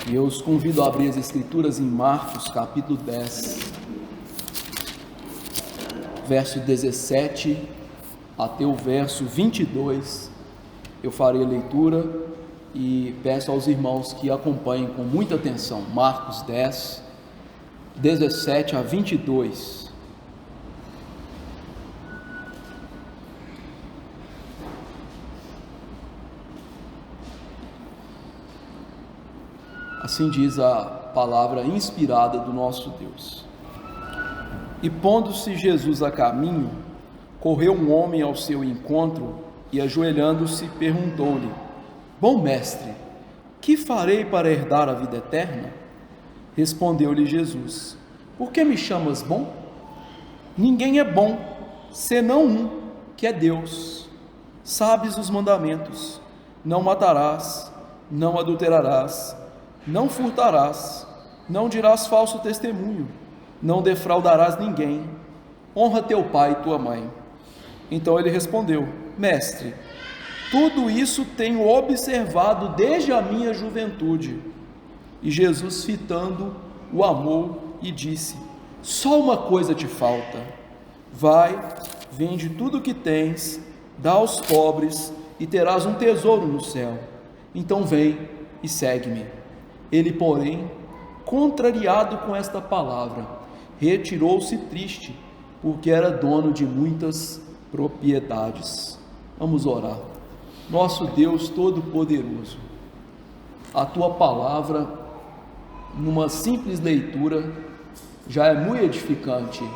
E eu os convido a abrir as Escrituras em Marcos, capítulo 10, verso 17 até o verso 22. Eu farei a leitura e peço aos irmãos que acompanhem com muita atenção. Marcos 10, 17 a 22. Assim diz a palavra inspirada do nosso Deus. E pondo-se Jesus a caminho, correu um homem ao seu encontro e, ajoelhando-se, perguntou-lhe: Bom mestre, que farei para herdar a vida eterna? Respondeu-lhe Jesus: Por que me chamas bom? Ninguém é bom, senão um, que é Deus. Sabes os mandamentos: não matarás, não adulterarás, não furtarás, não dirás falso testemunho, não defraudarás ninguém, honra teu pai e tua mãe. Então ele respondeu: Mestre, tudo isso tenho observado desde a minha juventude. E Jesus, fitando, o amou e disse: Só uma coisa te falta. Vai, vende tudo o que tens, dá aos pobres e terás um tesouro no céu. Então vem e segue-me. Ele, porém, contrariado com esta palavra, retirou-se triste, porque era dono de muitas propriedades. Vamos orar. Nosso Deus Todo-Poderoso, a Tua palavra, numa simples leitura, já é muito edificante,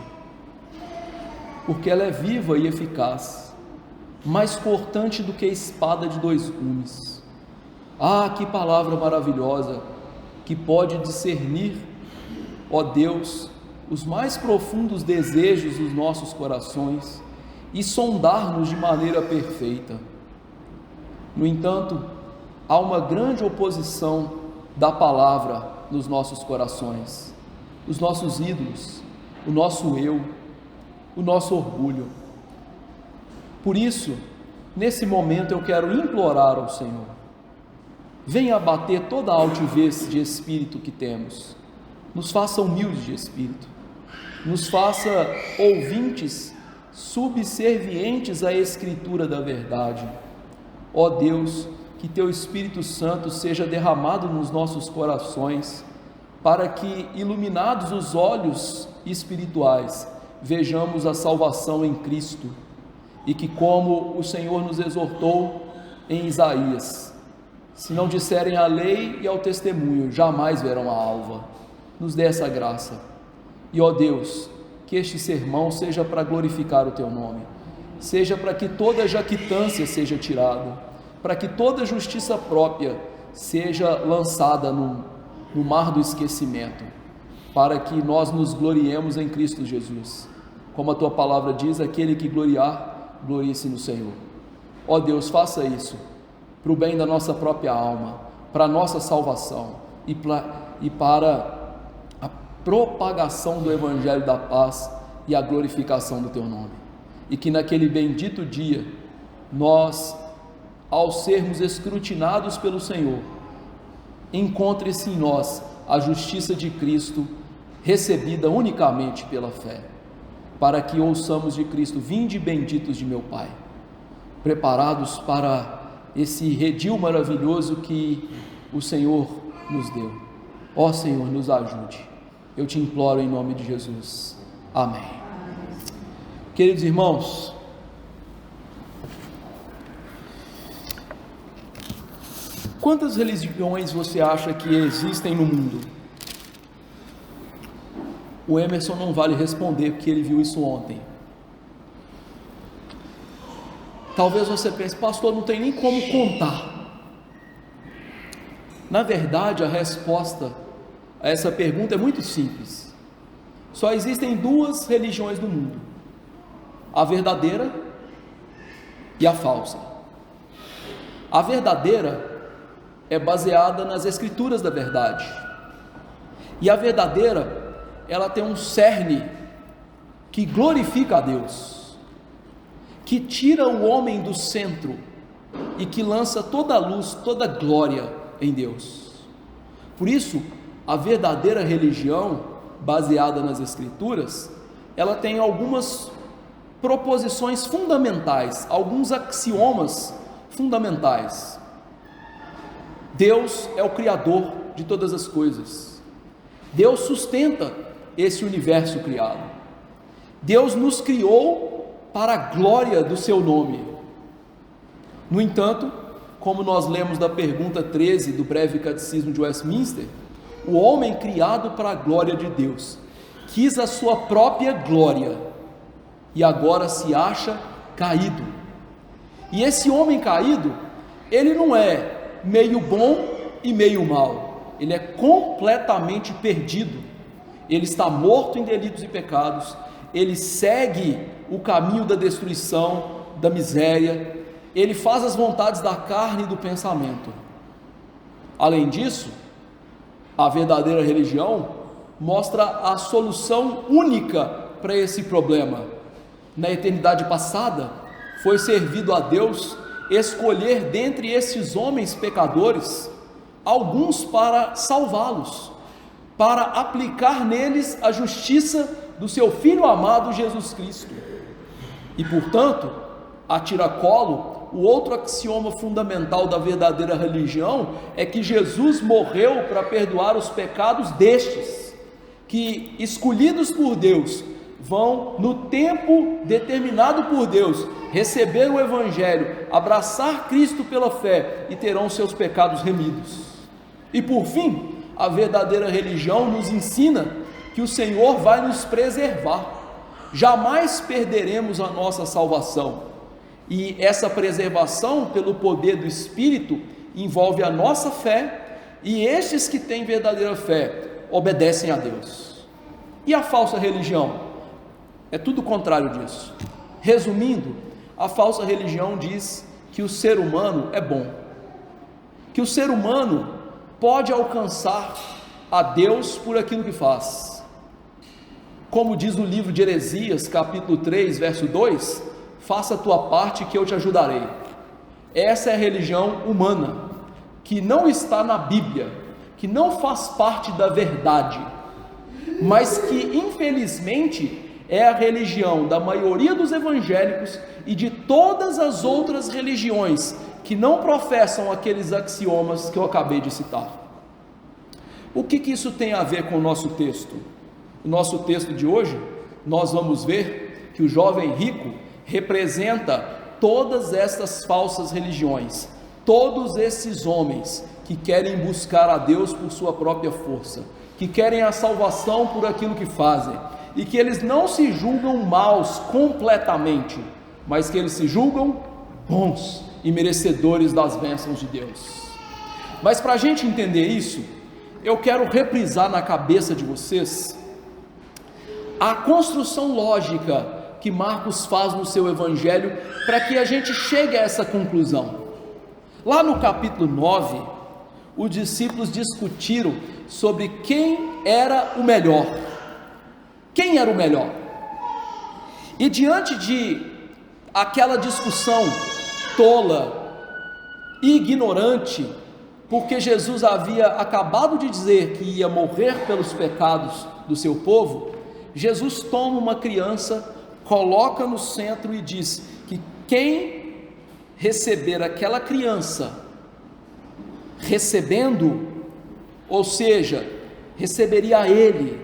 porque ela é viva e eficaz, mais cortante do que a espada de dois gumes. Ah, que palavra maravilhosa, que pode discernir, ó Deus, os mais profundos desejos dos nossos corações e sondar-nos de maneira perfeita. No entanto, há uma grande oposição da palavra nos nossos corações, os nossos ídolos, o nosso eu, o nosso orgulho. Por isso, nesse momento eu quero implorar ao Senhor: venha abater toda a altivez de espírito que temos, nos faça humildes de espírito, nos faça ouvintes subservientes à Escritura da verdade. Ó Deus, que Teu Espírito Santo seja derramado nos nossos corações, para que, iluminados os olhos espirituais, vejamos a salvação em Cristo, e que, como o Senhor nos exortou em Isaías: se não disserem à lei e ao testemunho, jamais verão a alva. Nos dê essa graça. E, ó Deus, que este sermão seja para glorificar o Teu nome, seja para que toda jactância seja tirada, para que toda justiça própria seja lançada no mar do esquecimento, para que nós nos gloriemos em Cristo Jesus. Como a Tua palavra diz: aquele que gloriar, glorie-se no Senhor. Ó Deus, faça isso para o bem da nossa própria alma, para a nossa salvação e para a propagação do Evangelho da paz e a glorificação do Teu nome. E que naquele bendito dia, nós, ao sermos escrutinados pelo Senhor, encontre-se em nós a justiça de Cristo, recebida unicamente pela fé, para que ouçamos de Cristo: vinde benditos de meu Pai, preparados para esse redil maravilhoso que o Senhor nos deu. Ó Senhor, nos ajude, eu te imploro em nome de Jesus, amém. Queridos irmãos, quantas religiões você acha que existem no mundo? O Emerson não vale responder, porque ele viu isso ontem. Talvez você pense: pastor, não tem nem como contar. Na verdade, a resposta a essa pergunta é muito simples. Só existem duas religiões no mundo: a verdadeira e a falsa. A verdadeira é baseada nas Escrituras da verdade, e a verdadeira, ela tem um cerne que glorifica a Deus, que tira o homem do centro e que lança toda a luz, toda a glória em Deus. Por isso, a verdadeira religião, baseada nas Escrituras, ela tem algumas proposições fundamentais, alguns axiomas fundamentais. Deus é o Criador de todas as coisas. Deus sustenta esse universo criado. Deus nos criou para a glória do seu nome. No entanto, como nós lemos da pergunta 13 do breve catecismo de Westminster, o homem criado para a glória de Deus quis a sua própria glória e agora se acha caído. E esse homem caído, ele não é meio bom e meio mal, ele é completamente perdido. Ele está morto em delitos e pecados, ele segue o caminho da destruição, da miséria, ele faz as vontades da carne e do pensamento. Além disso, a verdadeira religião mostra a solução única para esse problema. Na eternidade passada, foi servido a Deus escolher dentre esses homens pecadores, alguns para salvá-los, para aplicar neles a justiça do seu Filho amado Jesus Cristo. E portanto, a tiracolo, o outro axioma fundamental da verdadeira religião é que Jesus morreu para perdoar os pecados destes, que escolhidos por Deus, vão no tempo determinado por Deus, receber o Evangelho, abraçar Cristo pela fé e terão seus pecados remidos. E por fim, a verdadeira religião nos ensina que o Senhor vai nos preservar, jamais perderemos a nossa salvação. E essa preservação pelo poder do Espírito envolve a nossa fé, e estes que têm verdadeira fé obedecem a Deus. E a falsa religião? É tudo o contrário disso. Resumindo, a falsa religião diz que o ser humano é bom, que o ser humano pode alcançar a Deus por aquilo que faz. Como diz o livro de Heresias, capítulo 3, verso 2, faça a tua parte que eu te ajudarei. Essa é a religião humana, que não está na Bíblia, que não faz parte da verdade, mas que infelizmente é a religião da maioria dos evangélicos e de todas as outras religiões que não professam aqueles axiomas que eu acabei de citar. O que isso tem a ver com o nosso texto? O nosso texto de hoje, nós vamos ver que o jovem rico representa todas estas falsas religiões, todos esses homens que querem buscar a Deus por sua própria força, que querem a salvação por aquilo que fazem, e que eles não se julgam maus completamente, mas que eles se julgam bons e merecedores das bênçãos de Deus. Mas para a gente entender isso, eu quero reprisar na cabeça de vocês a construção lógica que Marcos faz no seu evangelho, para que a gente chegue a essa conclusão. Lá no capítulo 9, os discípulos discutiram sobre quem era o melhor. Quem era o melhor? E diante de aquela discussão tola, ignorante, porque Jesus havia acabado de dizer que ia morrer pelos pecados do seu povo, Jesus toma uma criança, coloca no centro e diz que quem receber aquela criança recebendo, ou seja, receberia a ele.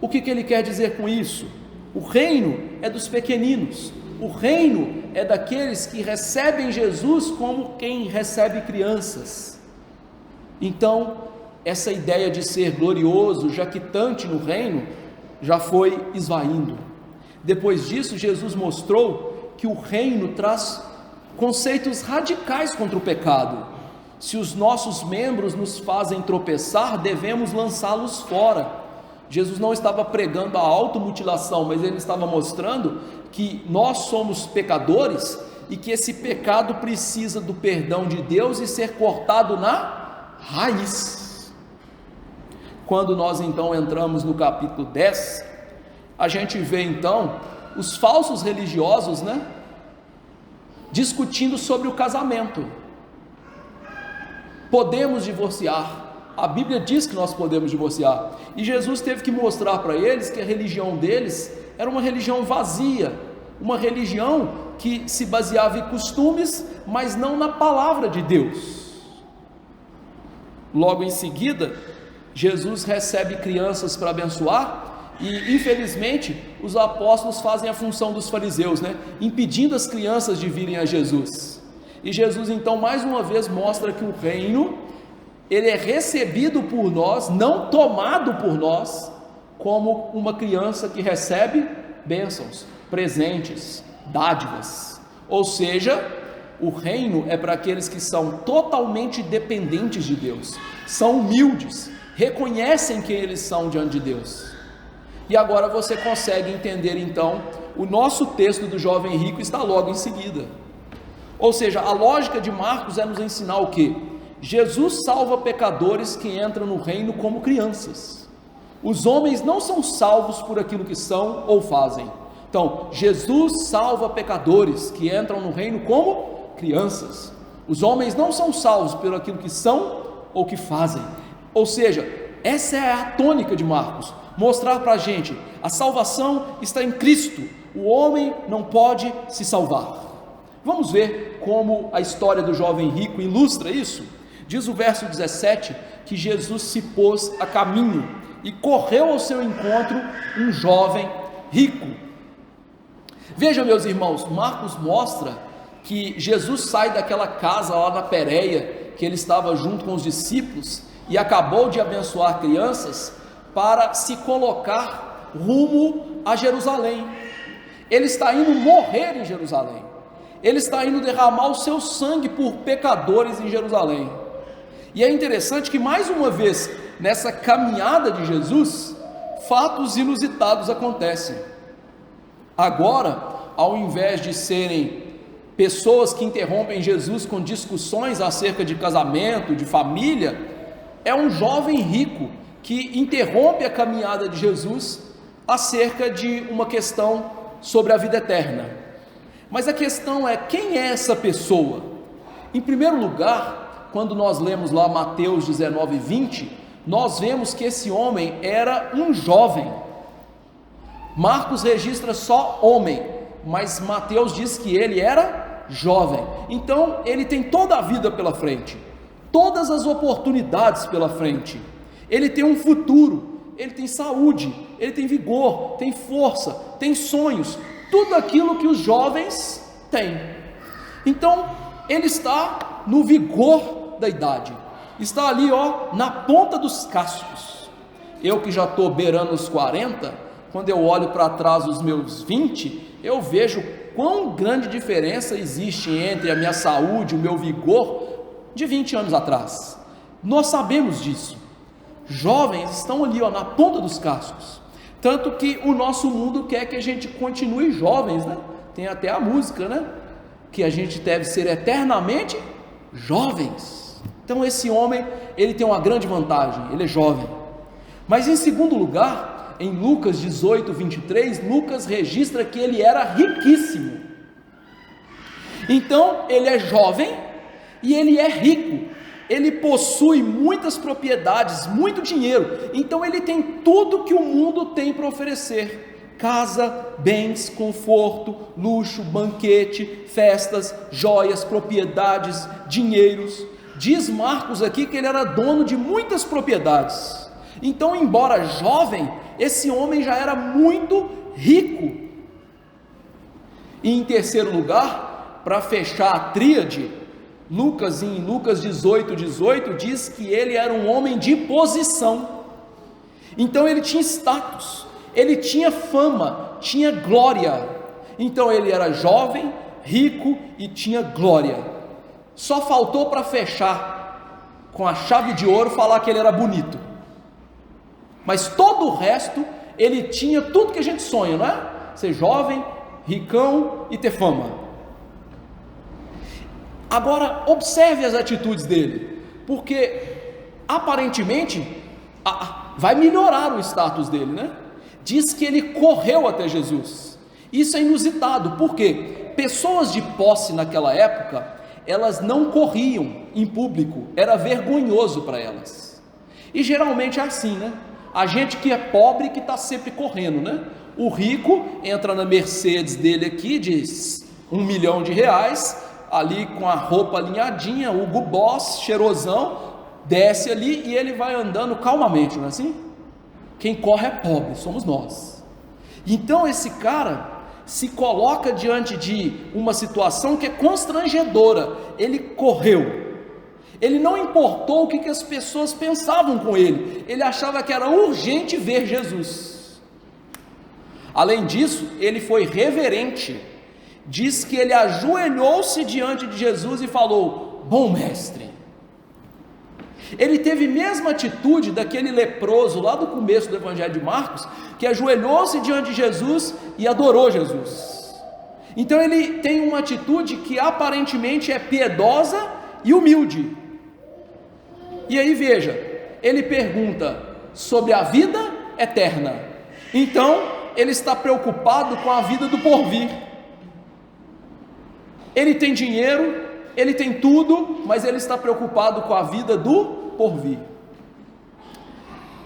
O que ele quer dizer com isso? O reino é dos pequeninos, o reino é daqueles que recebem Jesus como quem recebe crianças. Então, essa ideia de ser glorioso, jactante no reino, já foi esvaindo. Depois disso, Jesus mostrou que o reino traz conceitos radicais contra o pecado. Se os nossos membros nos fazem tropeçar, devemos lançá-los fora. Jesus não estava pregando a automutilação, mas ele estava mostrando que nós somos pecadores e que esse pecado precisa do perdão de Deus e ser cortado na raiz. Quando nós então entramos no capítulo 10, a gente vê então os falsos religiosos, discutindo sobre o casamento. Podemos divorciar, A Bíblia diz que nós podemos divorciar, e Jesus teve que mostrar para eles que a religião deles era uma religião vazia, uma religião que se baseava em costumes, mas não na palavra de Deus. Logo em seguida, Jesus recebe crianças para abençoar, e infelizmente os apóstolos fazem a função dos fariseus, impedindo as crianças de virem a Jesus. E Jesus então mais uma vez mostra que o reino, ele é recebido por nós, não tomado por nós, como uma criança que recebe bênçãos, presentes, dádivas. Ou seja, o reino é para aqueles que são totalmente dependentes de Deus, são humildes, reconhecem quem eles são diante de Deus. E agora você consegue entender então, o nosso texto do jovem rico está logo em seguida. Ou seja, a lógica de Marcos é nos ensinar o quê? Jesus salva pecadores que entram no reino como crianças. Os homens não são salvos por aquilo que são ou fazem. Então, Jesus salva pecadores que entram no reino como crianças. Os homens não são salvos por aquilo que são ou que fazem. Ou seja, essa é a tônica de Marcos, mostrar para a gente, a salvação está em Cristo, o homem não pode se salvar. Vamos ver como a história do jovem rico ilustra isso? Diz o verso 17, que Jesus se pôs a caminho, e correu ao seu encontro um jovem rico. Veja, meus irmãos, Marcos mostra que Jesus sai daquela casa lá na Pérea, que ele estava junto com os discípulos, e acabou de abençoar crianças, para se colocar rumo a Jerusalém. Ele está indo morrer em Jerusalém, ele está indo derramar o seu sangue por pecadores em Jerusalém. E é interessante que mais uma vez, nessa caminhada de Jesus, fatos inusitados acontecem. Agora, ao invés de serem pessoas que interrompem Jesus com discussões acerca de casamento, de família, é um jovem rico que interrompe a caminhada de Jesus acerca de uma questão sobre a vida eterna. Mas a questão é, quem é essa pessoa? Em primeiro lugar, quando nós lemos lá Mateus 19, 20, nós vemos que esse homem era um jovem. Marcos registra só homem, mas Mateus diz que ele era jovem. Então ele tem toda a vida pela frente, todas as oportunidades pela frente. Ele tem um futuro, ele tem saúde, ele tem vigor, tem força, tem sonhos, tudo aquilo que os jovens têm. Então ele está no vigor da idade, está ali na ponta dos cascos. Eu que já estou beirando os 40, quando eu olho para trás os meus 20, eu vejo quão grande diferença existe entre a minha saúde, o meu vigor de 20 anos atrás. Nós sabemos disso. Jovens estão ali na ponta dos cascos, tanto que o nosso mundo quer que a gente continue jovens, tem até a música, que a gente deve ser eternamente jovens. Então esse homem, ele tem uma grande vantagem, ele é jovem. Mas em segundo lugar, em Lucas 18, 23, Lucas registra que ele era riquíssimo. Então ele é jovem e ele é rico, ele possui muitas propriedades, muito dinheiro, então ele tem tudo que o mundo tem para oferecer: casa, bens, conforto, luxo, banquete, festas, joias, propriedades, dinheiros. Diz Marcos aqui que ele era dono de muitas propriedades. Então, embora jovem, esse homem já era muito rico. E em terceiro lugar, para fechar a tríade, em Lucas 18, 18, diz que ele era um homem de posição. Então ele tinha status, ele tinha fama, tinha glória. Então ele era jovem, rico e tinha glória. Só faltou para fechar com a chave de ouro falar que ele era bonito. Mas todo o resto, ele tinha tudo que a gente sonha, não é? Ser jovem, ricão e ter fama. Agora, observe as atitudes dele, porque aparentemente vai melhorar o status dele, Diz que ele correu até Jesus. Isso é inusitado, porque pessoas de posse naquela época, elas não corriam em público, era vergonhoso para elas. E geralmente é assim, né? A gente que é pobre que está sempre correndo, né? O rico entra na Mercedes dele aqui de R$1 milhão, ali com a roupa alinhadinha, Hugo Boss, cheirosão, desce ali e ele vai andando calmamente, não é assim? Quem corre é pobre, somos nós. Então esse cara se coloca diante de uma situação que é constrangedora. Ele correu. Ele não importou o que as pessoas pensavam com ele. Ele achava que era urgente ver Jesus. Além disso, ele foi reverente. Diz que ele ajoelhou-se diante de Jesus e falou: bom mestre. Ele teve a mesma atitude daquele leproso lá do começo do Evangelho de Marcos, que ajoelhou-se diante de Jesus e adorou Jesus. Então ele tem uma atitude que aparentemente é piedosa e humilde. E aí veja, ele pergunta sobre a vida eterna. Então ele está preocupado com a vida do porvir. Ele tem dinheiro, ele tem tudo, mas ele está preocupado com a vida do porvir.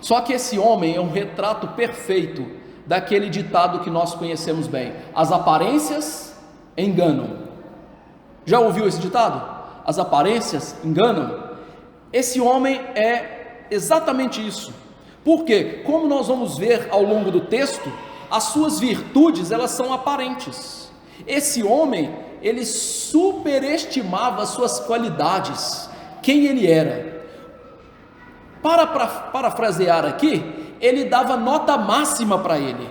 Só que esse homem é um retrato perfeito daquele ditado que nós conhecemos bem: as aparências enganam. Já ouviu esse ditado? As aparências enganam. Esse homem é exatamente isso. Porque, como nós vamos ver ao longo do texto, as suas virtudes, elas são aparentes. Esse homem, ele superestimava as suas qualidades, quem ele era. Para parafrasear aqui, ele dava nota máxima para ele,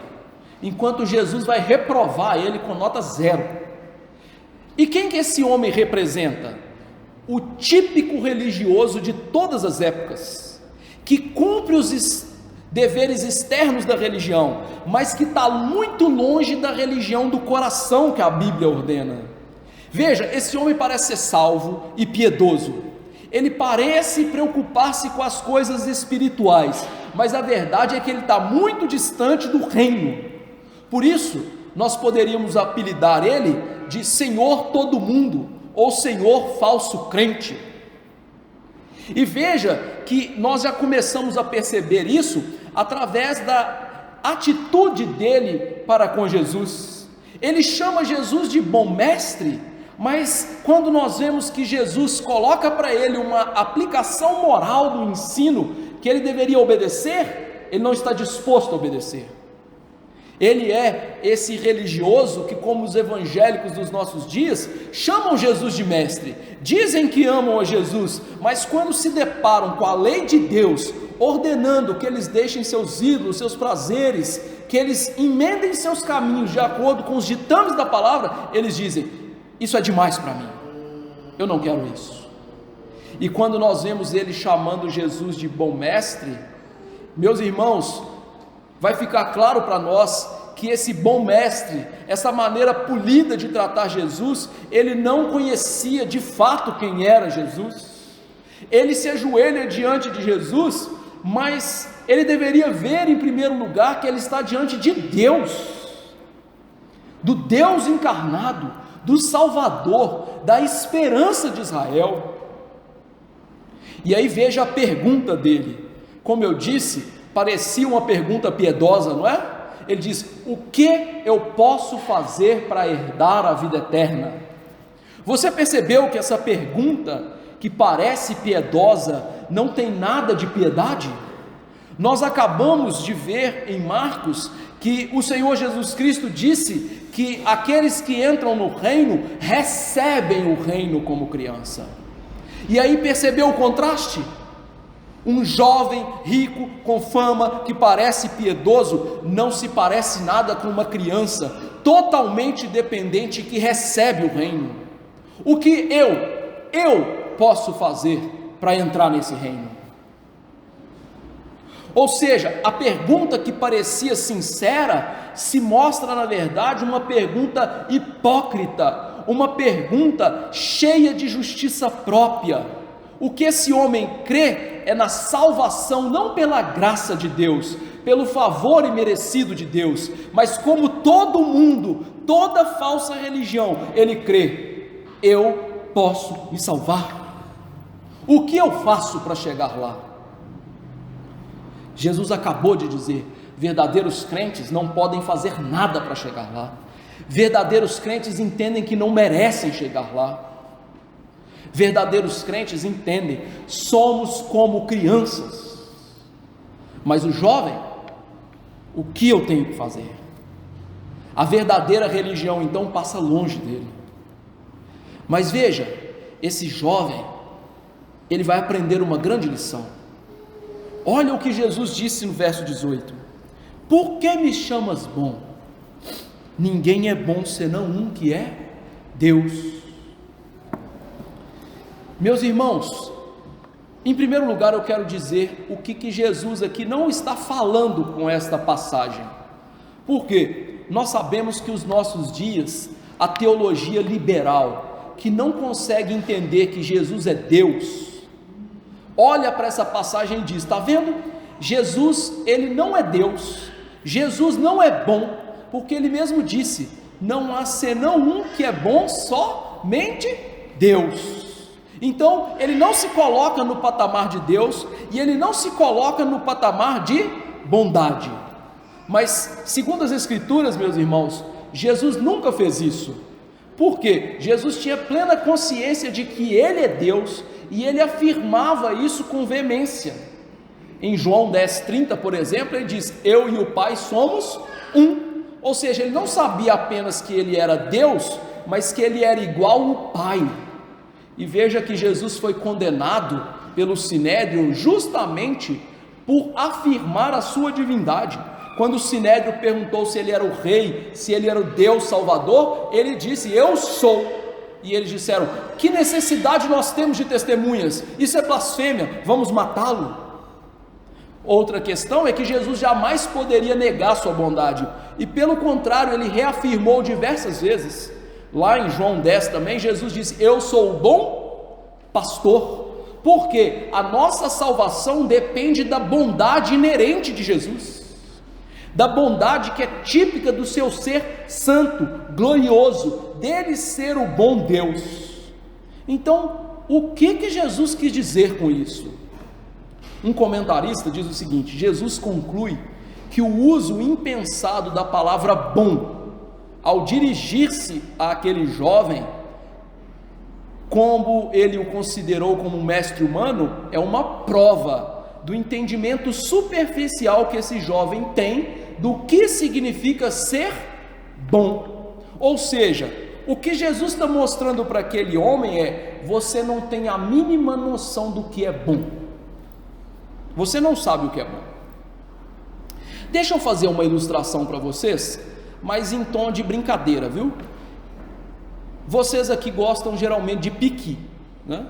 enquanto Jesus vai reprovar ele com nota 0. E quem que esse homem representa? O típico religioso de todas as épocas, que cumpre os deveres externos da religião, mas que está muito longe da religião do coração que a Bíblia ordena. Veja, esse homem parece ser salvo e piedoso, ele parece preocupar-se com as coisas espirituais, mas a verdade é que ele está muito distante do reino. Por isso, nós poderíamos apelidar ele de Senhor todo mundo, ou Senhor falso crente. E veja que nós já começamos a perceber isso através da atitude dele para com Jesus. Ele chama Jesus de bom mestre, mas quando nós vemos que Jesus coloca para ele uma aplicação moral do ensino que ele deveria obedecer, ele não está disposto a obedecer. Ele é esse religioso que, como os evangélicos dos nossos dias, chamam Jesus de mestre, dizem que amam a Jesus, mas quando se deparam com a lei de Deus, ordenando que eles deixem seus ídolos, seus prazeres, que eles emendem seus caminhos de acordo com os ditames da palavra, eles dizem: isso é demais para mim, eu não quero isso. E quando nós vemos ele chamando Jesus de bom mestre, meus irmãos, vai ficar claro para nós que esse bom mestre, essa maneira polida de tratar Jesus, ele não conhecia de fato quem era Jesus. Ele se ajoelha diante de Jesus, mas ele deveria ver em primeiro lugar que ele está diante de Deus, do Deus encarnado, do Salvador, da esperança de Israel. E aí veja a pergunta dele. Como eu disse, parecia uma pergunta piedosa, não é? Ele diz: o que eu posso fazer para herdar a vida eterna? Você percebeu que essa pergunta, que parece piedosa, não tem nada de piedade? Nós acabamos de ver em Marcos que o Senhor Jesus Cristo disse que aqueles que entram no reino recebem o reino como criança. E aí percebeu o contraste? Um jovem rico com fama que parece piedoso não se parece nada com uma criança totalmente dependente que recebe o reino. O que eu posso fazer para entrar nesse reino? Ou seja, a pergunta que parecia sincera se mostra na verdade uma pergunta hipócrita, uma pergunta cheia de justiça própria. O que esse homem crê é na salvação, não pela graça de Deus, pelo favor imerecido de Deus, mas como todo mundo, toda falsa religião, ele crê: eu posso me salvar. O que eu faço para chegar lá? Jesus acabou de dizer: verdadeiros crentes não podem fazer nada para chegar lá. Verdadeiros crentes entendem que não merecem chegar lá. Verdadeiros crentes entendem: somos como crianças. Mas o jovem, o que eu tenho que fazer? A verdadeira religião então passa longe dele. Mas veja, esse jovem, ele vai aprender uma grande lição. Olha o que Jesus disse no verso 18: por que me chamas bom? Ninguém é bom senão um, que é Deus. Meus irmãos, em primeiro lugar eu quero dizer o que Jesus aqui não está falando com esta passagem. Por quê? Nós sabemos que os nossos dias, a teologia liberal, que não consegue entender que Jesus é Deus, olha para essa passagem e diz: está vendo? Jesus, ele não é Deus, Jesus não é bom, porque ele mesmo disse: não há senão um que é bom, somente Deus. Então ele não se coloca no patamar de Deus, e ele não se coloca no patamar de bondade. Mas segundo as Escrituras, meus irmãos, Jesus nunca fez isso. Por quê? Jesus tinha plena consciência de que ele é Deus, e ele afirmava isso com veemência. Em João 10:30, por exemplo, ele diz: eu e o Pai somos um. Ou seja, ele não sabia apenas que ele era Deus, mas que ele era igual ao Pai. E veja que Jesus foi condenado pelo Sinédrio justamente por afirmar a sua divindade. Quando o Sinédrio perguntou se ele era o rei, se ele era o Deus Salvador, ele disse: eu sou. E eles disseram: que necessidade nós temos de testemunhas? Isso é blasfêmia, vamos matá-lo. Outra questão é que Jesus jamais poderia negar sua bondade, e pelo contrário, ele reafirmou diversas vezes. Lá em João 10 também, Jesus disse: eu sou o bom pastor. Porque a nossa salvação depende da bondade inerente de Jesus, da bondade que é típica do seu ser santo, glorioso, dele ser o bom Deus. Então, o que Jesus quis dizer com isso? Um comentarista diz o seguinte: Jesus conclui que o uso impensado da palavra bom, ao dirigir-se àquele jovem, como ele o considerou como um mestre humano, é uma prova do entendimento superficial que esse jovem tem do que significa ser bom. Ou seja, o que Jesus está mostrando para aquele homem é: você não tem a mínima noção do que é bom, você não sabe o que é bom. Deixa eu fazer uma ilustração para vocês, mas em tom de brincadeira, viu? Vocês aqui gostam geralmente de piqui, né?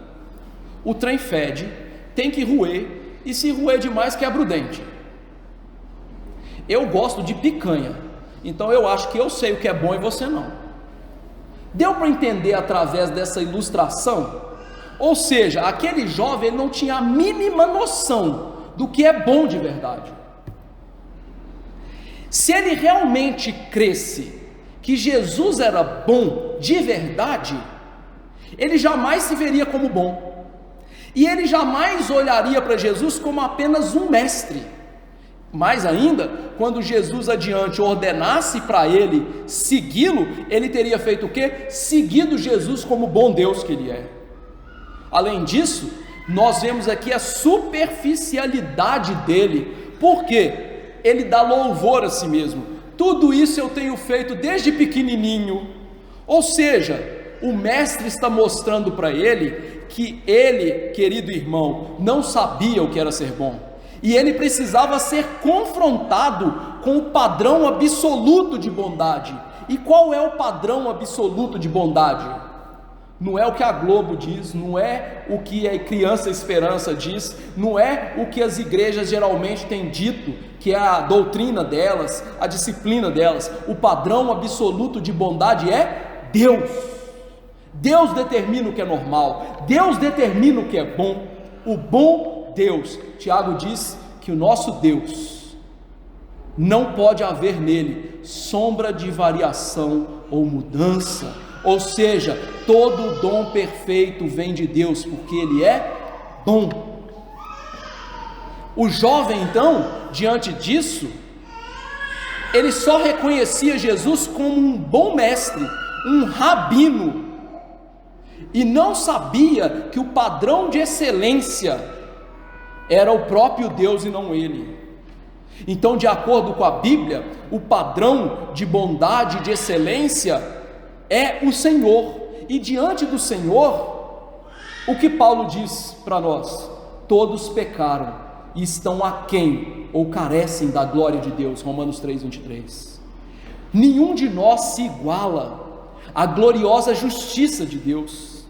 O trem fede, tem que roer, e se roer demais quebra o dente. Eu gosto de picanha, então eu acho que eu sei o que é bom e você não. Deu para entender através dessa ilustração? Ou seja, aquele jovem, ele não tinha a mínima noção do que é bom de verdade. Se ele realmente cresce que Jesus era bom de verdade, ele jamais se veria como bom, e ele jamais olharia para Jesus como apenas um mestre. Mais ainda, quando Jesus adiante ordenasse para ele segui-lo, ele teria feito o quê? Seguido Jesus como bom Deus que ele é. Além disso, nós vemos aqui a superficialidade dele, porque ele dá louvor a si mesmo. Tudo isso eu tenho feito desde pequenininho. Ou seja, o mestre está mostrando para ele que ele, querido irmão, não sabia o que era ser bom, e ele precisava ser confrontado com o padrão absoluto de bondade. E qual é o padrão absoluto de bondade? Não é o que a Globo diz, não é o que a Criança Esperança diz, não é o que as igrejas geralmente têm dito, que é a doutrina delas, a disciplina delas. O padrão absoluto de bondade é Deus. Deus determina o que é normal, Deus determina o que é bom, o bom Deus. Tiago diz que o nosso Deus, não pode haver nele sombra de variação ou mudança. Ou seja, todo dom perfeito vem de Deus, porque ele é bom. O jovem, então, diante disso, ele só reconhecia Jesus como um bom mestre, um rabino, e não sabia que o padrão de excelência era o próprio Deus e não ele. Então, de acordo com a Bíblia, o padrão de bondade e de excelência é o Senhor, e diante do Senhor, o que Paulo diz para nós? Todos pecaram e estão aquém ou carecem da glória de Deus, Romanos 3:23. Nenhum de nós se iguala à gloriosa justiça de Deus.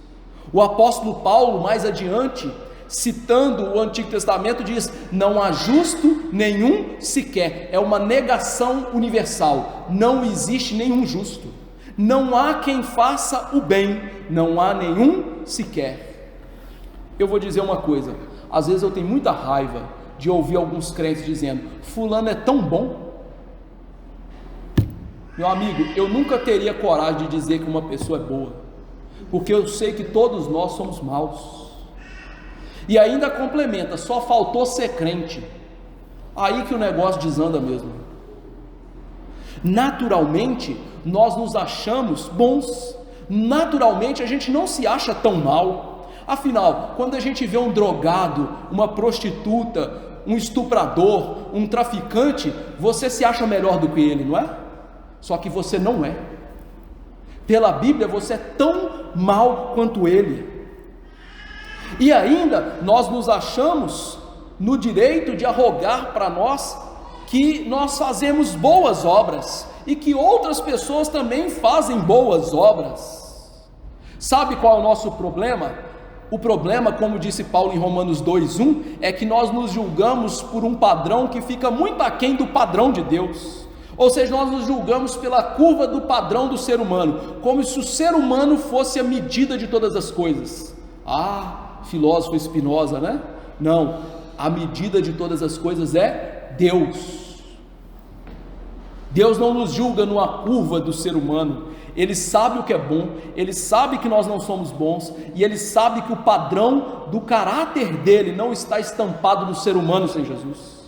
O apóstolo Paulo, mais adiante, citando o Antigo Testamento, diz: não há justo nenhum sequer. É uma negação universal, não existe nenhum justo, não há quem faça o bem, não há nenhum sequer. Eu vou dizer uma coisa, às vezes eu tenho muita raiva de ouvir alguns crentes dizendo: fulano é tão bom. Meu amigo, eu nunca teria coragem de dizer que uma pessoa é boa, porque eu sei que todos nós somos maus. E ainda complementa: só faltou ser crente. Aí que o negócio desanda mesmo. Naturalmente nós nos achamos bons, naturalmente a gente não se acha tão mal. Afinal, quando a gente vê um drogado, uma prostituta, um estuprador, um traficante, você se acha melhor do que ele, não é? Só que você não é. Pela Bíblia você é tão mal quanto ele. E ainda nós nos achamos no direito de arrogar para nós que nós fazemos boas obras e que outras pessoas também fazem boas obras. Sabe qual é o nosso problema? O problema, como disse Paulo em Romanos 2:1, é que nós nos julgamos por um padrão que fica muito aquém do padrão de Deus. Ou seja, nós nos julgamos pela curva do padrão do ser humano, como se o ser humano fosse a medida de todas as coisas. Filósofo Spinoza, né? Não, a medida de todas as coisas é Deus. Deus não nos julga numa curva do ser humano. Ele sabe o que é bom, ele sabe que nós não somos bons, e ele sabe que o padrão do caráter dele não está estampado no ser humano sem Jesus.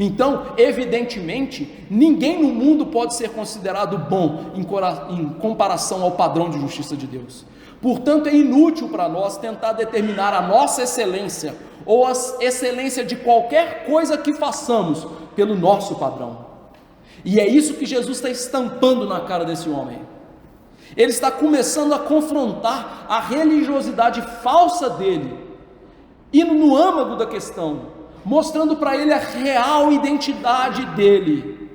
Então, evidentemente, ninguém no mundo pode ser considerado bom em comparação ao padrão de justiça de Deus. Portanto, é inútil para nós tentar determinar a nossa excelência, ou a excelência de qualquer coisa que façamos, pelo nosso padrão. E é isso que Jesus está estampando na cara desse homem. Ele está começando a confrontar a religiosidade falsa dele, indo no âmago da questão, mostrando para ele a real identidade dele.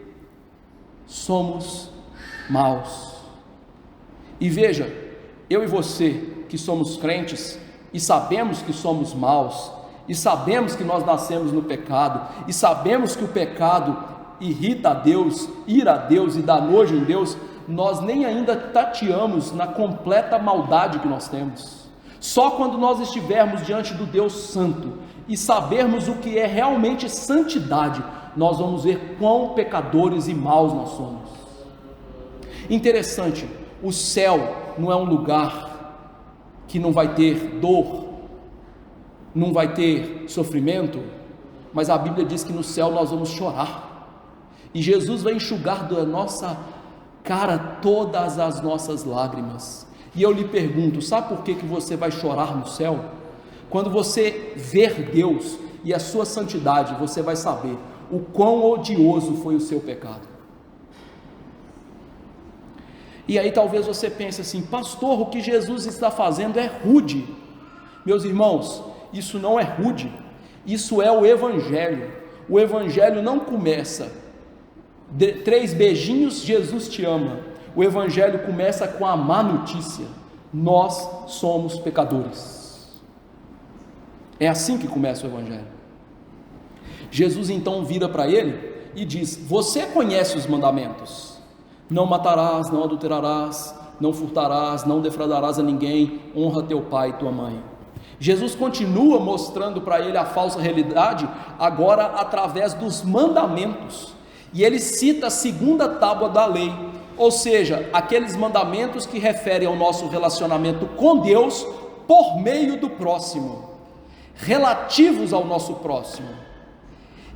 Somos maus. E veja, eu e você que somos crentes e sabemos que somos maus, e sabemos que nós nascemos no pecado, e sabemos que o pecado irrita a Deus, ira a Deus e dá nojo em Deus, nós nem ainda tateamos na completa maldade que nós temos. Só quando nós estivermos diante do Deus Santo e sabermos o que é realmente santidade, nós vamos ver quão pecadores e maus nós somos. Interessante, o céu não é um lugar que não vai ter dor, não vai ter sofrimento, mas a Bíblia diz que no céu nós vamos chorar, e Jesus vai enxugar da nossa cara todas as nossas lágrimas. E eu lhe pergunto, sabe por que você vai chorar no céu? Quando você ver Deus e a sua santidade, você vai saber o quão odioso foi o seu pecado. E aí talvez você pense assim: pastor, o que Jesus está fazendo é rude. Meus irmãos, isso não é rude, isso é o Evangelho. O Evangelho não começa 3 beijinhos, Jesus te ama. O Evangelho começa com a má notícia: nós somos pecadores. É assim que começa o Evangelho. Jesus então vira para ele e diz: você conhece os mandamentos: não matarás, não adulterarás, não furtarás, não defraudarás a ninguém, honra teu pai e tua mãe. Jesus continua mostrando para ele a falsa realidade, agora através dos mandamentos, e ele cita a segunda tábua da lei, ou seja, aqueles mandamentos que referem ao nosso relacionamento com Deus por meio do próximo, relativos ao nosso próximo.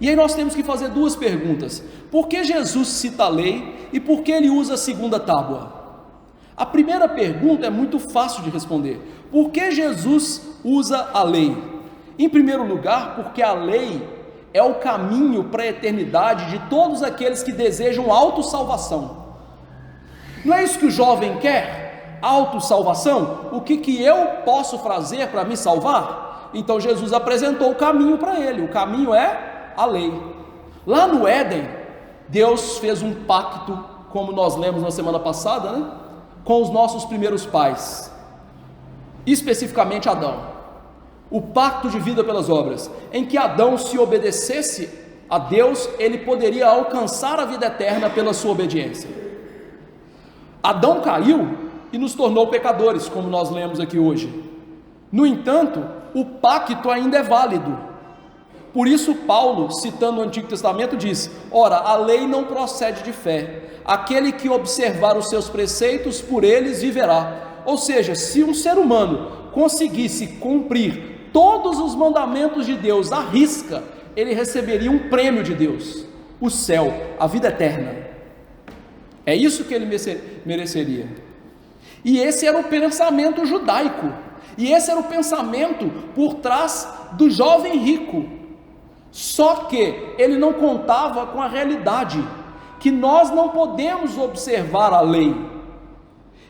E aí nós temos que fazer duas perguntas: por que Jesus cita a lei e por que ele usa a segunda tábua? A primeira pergunta é muito fácil de responder: por que Jesus usa a lei? Em primeiro lugar, porque a lei é o caminho para a eternidade de todos aqueles que desejam autossalvação. Não é isso que o jovem quer? Autossalvação? O que eu posso fazer para me salvar? Então Jesus apresentou o caminho para ele. O caminho é a lei. Lá no Éden, Deus fez um pacto, como nós lemos na semana passada, né? Com os nossos primeiros pais, especificamente Adão. O pacto de vida pelas obras, em que Adão, se obedecesse a Deus, ele poderia alcançar a vida eterna pela sua obediência. Adão caiu e nos tornou pecadores, como nós lemos aqui hoje. No entanto, o pacto ainda é válido. Por isso Paulo, citando o Antigo Testamento, diz: ora, a lei não procede de fé, aquele que observar os seus preceitos, por eles viverá. Ou seja, se um ser humano conseguisse cumprir todos os mandamentos de Deus à risca, ele receberia um prêmio de Deus, o céu, a vida eterna. É isso que ele mereceria. E esse era o pensamento judaico, e esse era o pensamento por trás do jovem rico. Só que ele não contava com a realidade, que nós não podemos observar a lei,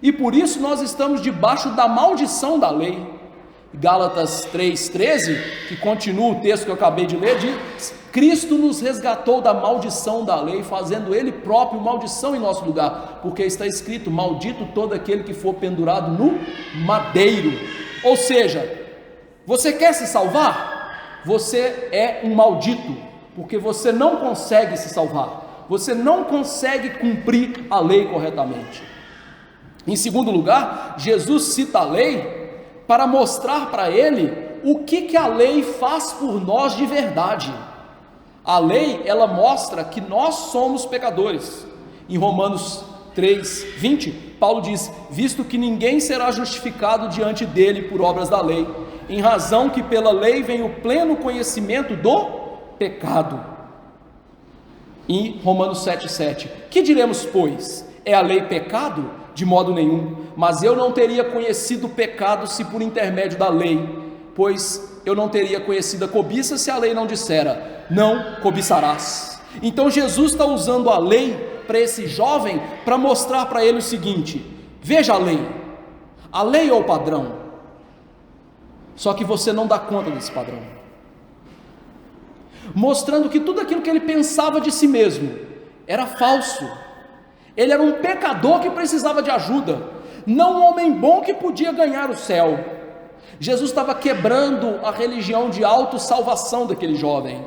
e por isso nós estamos debaixo da maldição da lei. Gálatas 3,13, que continua o texto que eu acabei de ler, diz: Cristo nos resgatou da maldição da lei, fazendo Ele próprio maldição em nosso lugar, porque está escrito: maldito todo aquele que for pendurado no madeiro. Ou seja, você quer se salvar? Você é um maldito, porque você não consegue se salvar, você não consegue cumprir a lei corretamente. Em segundo lugar, Jesus cita a lei para mostrar para ele o que a lei faz por nós de verdade. A lei, ela mostra que nós somos pecadores. Em Romanos 3:20, Paulo diz: visto que ninguém será justificado diante dele por obras da lei, em razão que pela lei vem o pleno conhecimento do pecado. Em Romanos 7:7, que diremos, pois? É a lei pecado? De modo nenhum, mas eu não teria conhecido o pecado se por intermédio da lei, pois eu não teria conhecido a cobiça se a lei não dissera: não cobiçarás. Então Jesus está usando a lei para esse jovem, para mostrar para ele o seguinte: veja a lei é o padrão, só que você não dá conta desse padrão, mostrando que tudo aquilo que ele pensava de si mesmo era falso. Ele era um pecador que precisava de ajuda, não um homem bom que podia ganhar o céu. Jesus estava quebrando a religião de autossalvação daquele jovem.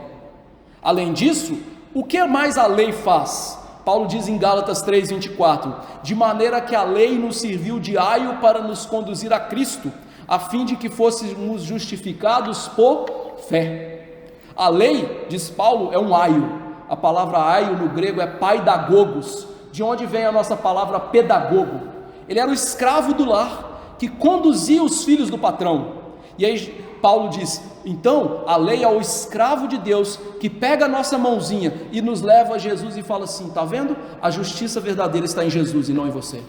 Além disso, o que mais a lei faz? Paulo diz em Gálatas 3:24, de maneira que a lei nos serviu de aio para nos conduzir a Cristo, a fim de que fôssemos justificados por fé. A lei, diz Paulo, é um aio. A palavra aio no grego é paidagogos, de onde vem a nossa palavra pedagogo. Ele era o escravo do lar, que conduzia os filhos do patrão. E aí Paulo diz: então a lei é o escravo de Deus, que pega a nossa mãozinha e nos leva a Jesus e fala assim: está vendo? A justiça verdadeira está em Jesus e não em você.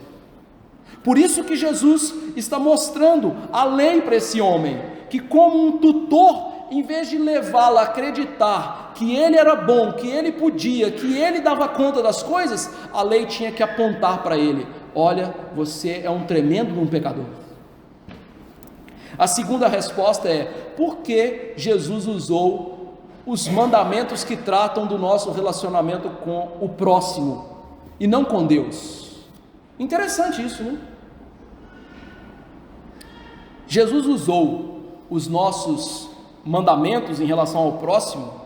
Por isso que Jesus está mostrando a lei para esse homem, que como um tutor, em vez de levá-lo a acreditar que ele era bom, que ele podia, que ele dava conta das coisas, a lei tinha que apontar para ele: olha, você é um tremendo pecador. A segunda resposta é: por que Jesus usou os mandamentos que tratam do nosso relacionamento com o próximo e não com Deus? Interessante isso, né? Jesus usou os nossos mandamentos em relação ao próximo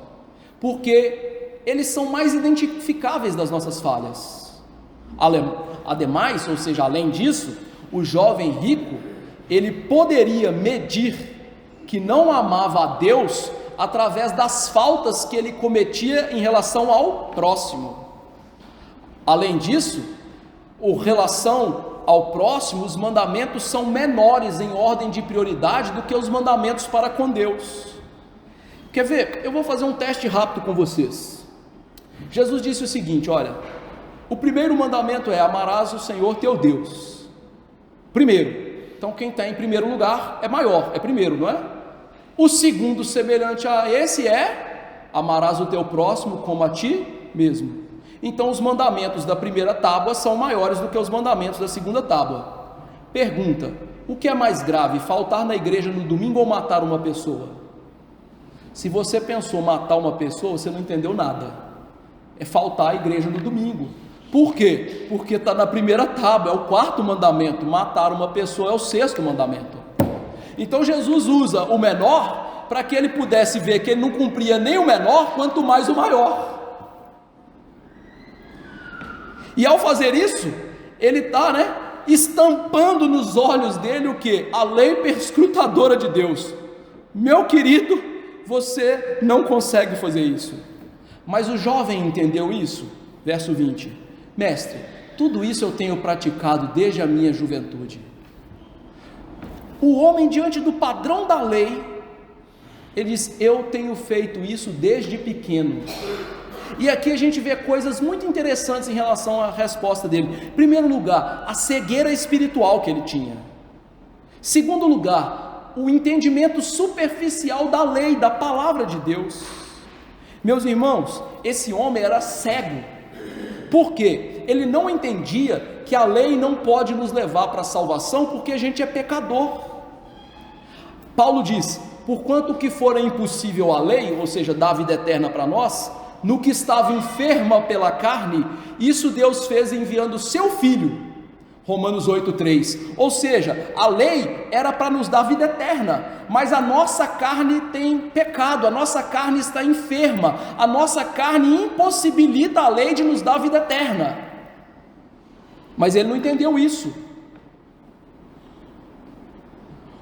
porque eles são mais identificáveis das nossas falhas. Ademais, ou seja, além disso, o jovem rico, ele poderia medir que não amava a Deus através das faltas que ele cometia em relação ao próximo. Além disso, em relação ao próximo, os mandamentos são menores em ordem de prioridade do que os mandamentos para com Deus. Quer ver? Eu vou fazer um teste rápido com vocês. Jesus disse o seguinte, olha, o primeiro mandamento é: amarás o Senhor teu Deus. Primeiro. Então quem está em primeiro lugar é maior, é primeiro, não é? O segundo, semelhante a esse, é: amarás o teu próximo como a ti mesmo. Então os mandamentos da primeira tábua são maiores do que os mandamentos da segunda tábua. Pergunta: o que é mais grave, faltar na igreja no domingo ou matar uma pessoa? Se você pensou matar uma pessoa, você não entendeu nada. É faltar à igreja no domingo. Por quê? Porque está na primeira tábua, é o quarto mandamento. Matar uma pessoa é o sexto mandamento. Então Jesus usa o menor para que ele pudesse ver que ele não cumpria nem o menor, quanto mais o maior. E ao fazer isso, ele está, estampando nos olhos dele o que? A lei perscrutadora de Deus. Meu querido, você não consegue fazer isso. Mas o jovem entendeu isso. Verso 20: mestre, tudo isso eu tenho praticado desde a minha juventude. O homem, diante do padrão da lei, ele diz: eu tenho feito isso desde pequeno. E aqui a gente vê coisas muito interessantes em relação à resposta dele. Em primeiro lugar, a cegueira espiritual que ele tinha. Segundo lugar, o entendimento superficial da lei, da palavra de Deus. Meus irmãos, esse homem era cego. Por quê? Ele não entendia que a lei não pode nos levar para a salvação, porque a gente é pecador. Paulo diz: porquanto que fora impossível a lei, ou seja, dar a vida eterna para nós, no que estava enferma pela carne, isso Deus fez enviando o seu Filho. Romanos 8,3. Ou seja, a lei era para nos dar vida eterna, mas a nossa carne tem pecado, a nossa carne está enferma, a nossa carne impossibilita a lei de nos dar vida eterna. Mas ele não entendeu isso.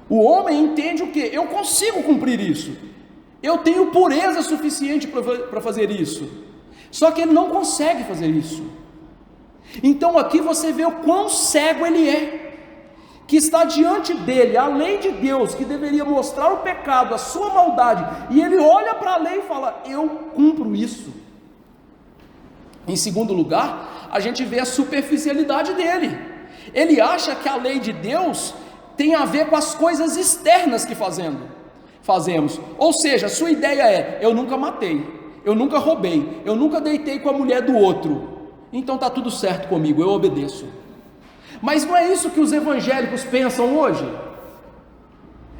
O homem entende o que? Eu consigo cumprir isso, eu tenho pureza suficiente para fazer isso, só que ele não consegue fazer isso. Então aqui você vê o quão cego ele é, que está diante dele a lei de Deus, que deveria mostrar o pecado, a sua maldade, e ele olha para a lei e fala: eu cumpro isso. Em segundo lugar, a gente vê a superficialidade dele. Ele acha que a lei de Deus tem a ver com as coisas externas que fazemos, ou seja, a sua ideia é: eu nunca matei, eu nunca roubei, eu nunca deitei com a mulher do outro, então está tudo certo comigo, eu obedeço. Mas não é isso que os evangélicos pensam hoje?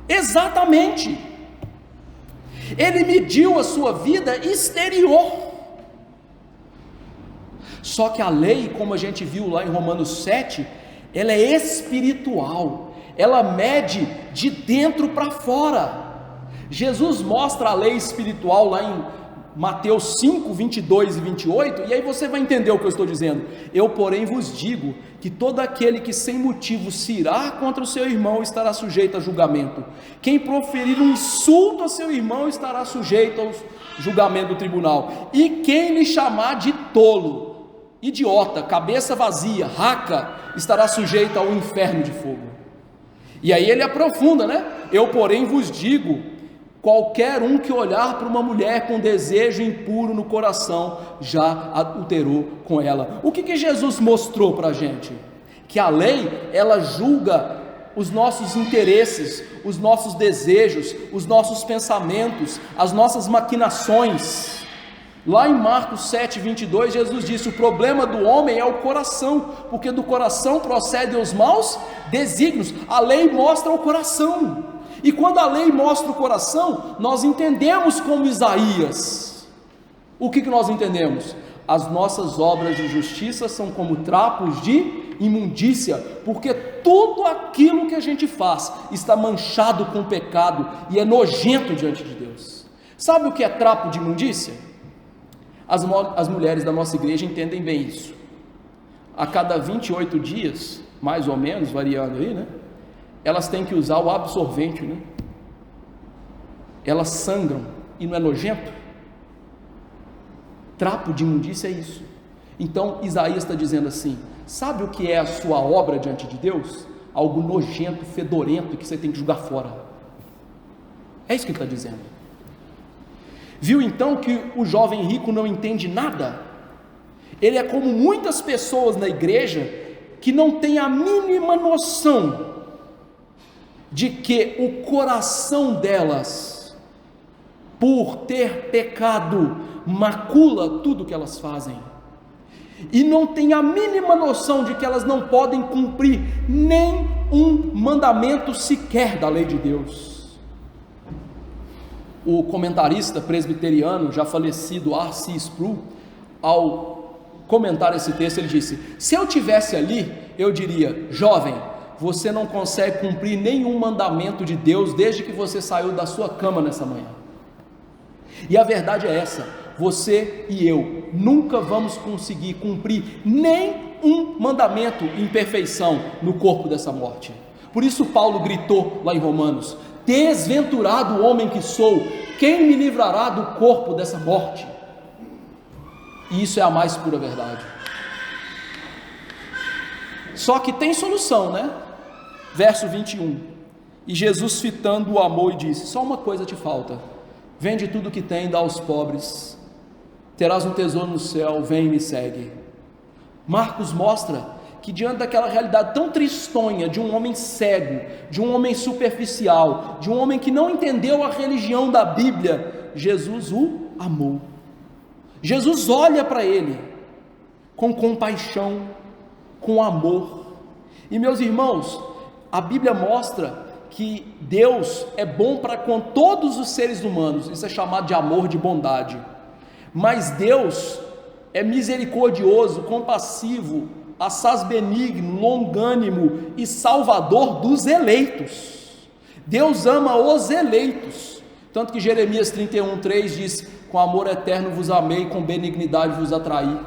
Exatamente. Ele mediu a sua vida exterior. Só que a lei, como a gente viu lá em Romanos 7, ela é espiritual, ela mede de dentro para fora. Jesus mostra a lei espiritual lá em Mateus 5, 22 e 28, e aí você vai entender o que eu estou dizendo. Eu, porém, vos digo que todo aquele que sem motivo se irá contra o seu irmão estará sujeito a julgamento. Quem proferir um insulto a seu irmão estará sujeito ao julgamento do tribunal. E quem lhe chamar de tolo, idiota, cabeça vazia, raca, estará sujeito ao inferno de fogo. E aí ele aprofunda, Eu, porém, vos digo: qualquer um que olhar para uma mulher com desejo impuro no coração, já adulterou com ela. O que Jesus mostrou para a gente? Que a lei, ela julga os nossos interesses, os nossos desejos, os nossos pensamentos, as nossas maquinações. Lá em Marcos 7, 22, Jesus disse: o problema do homem é o coração, porque do coração procedem os maus desígnios. A lei mostra o coração. E quando a lei mostra o coração, nós entendemos como Isaías. O que nós entendemos? As nossas obras de justiça são como trapos de imundícia, porque tudo aquilo que a gente faz está manchado com pecado e é nojento diante de Deus. Sabe o que é trapo de imundícia? As mulheres da nossa igreja entendem bem isso. A cada 28 dias, mais ou menos, variando aí, elas têm que usar o absorvente, Elas sangram, e não é nojento? Trapo de imundícia é isso. Então Isaías está dizendo assim: sabe o que é a sua obra diante de Deus? Algo nojento, fedorento, e que você tem que jogar fora. É isso que ele está dizendo. Viu então que o jovem rico não entende nada? Ele é como muitas pessoas na igreja que não tem a mínima noção de que o coração delas, por ter pecado, macula tudo que elas fazem, e não tem a mínima noção de que elas não podem cumprir nem um mandamento sequer da lei de Deus. O comentarista presbiteriano já falecido R.C. Sproul, ao comentar esse texto, ele disse: se eu tivesse ali, eu diria: jovem, você não consegue cumprir nenhum mandamento de Deus desde que você saiu da sua cama nessa manhã. E a verdade é essa: você e eu nunca vamos conseguir cumprir nem um mandamento em perfeição no corpo dessa morte. Por isso Paulo gritou lá em Romanos: desventurado homem que sou, quem me livrará do corpo dessa morte? E isso é a mais pura verdade. Só que tem solução, né? Verso 21, e Jesus fitando o amor e disse: só uma coisa te falta, vende tudo que tem e dá aos pobres, terás um tesouro no céu, vem e me segue. Marcos mostra que diante daquela realidade tão tristonha, de um homem cego, de um homem superficial, de um homem que não entendeu a religião da Bíblia, Jesus o amou. Jesus olha para ele com compaixão, com amor. E meus irmãos, a Bíblia mostra que Deus é bom para com todos os seres humanos, isso é chamado de amor, de bondade, mas Deus é misericordioso, compassivo, assaz benigno, longânimo e salvador dos eleitos. Deus ama os eleitos, tanto que Jeremias 31:3 diz: com amor eterno vos amei, com benignidade vos atraí.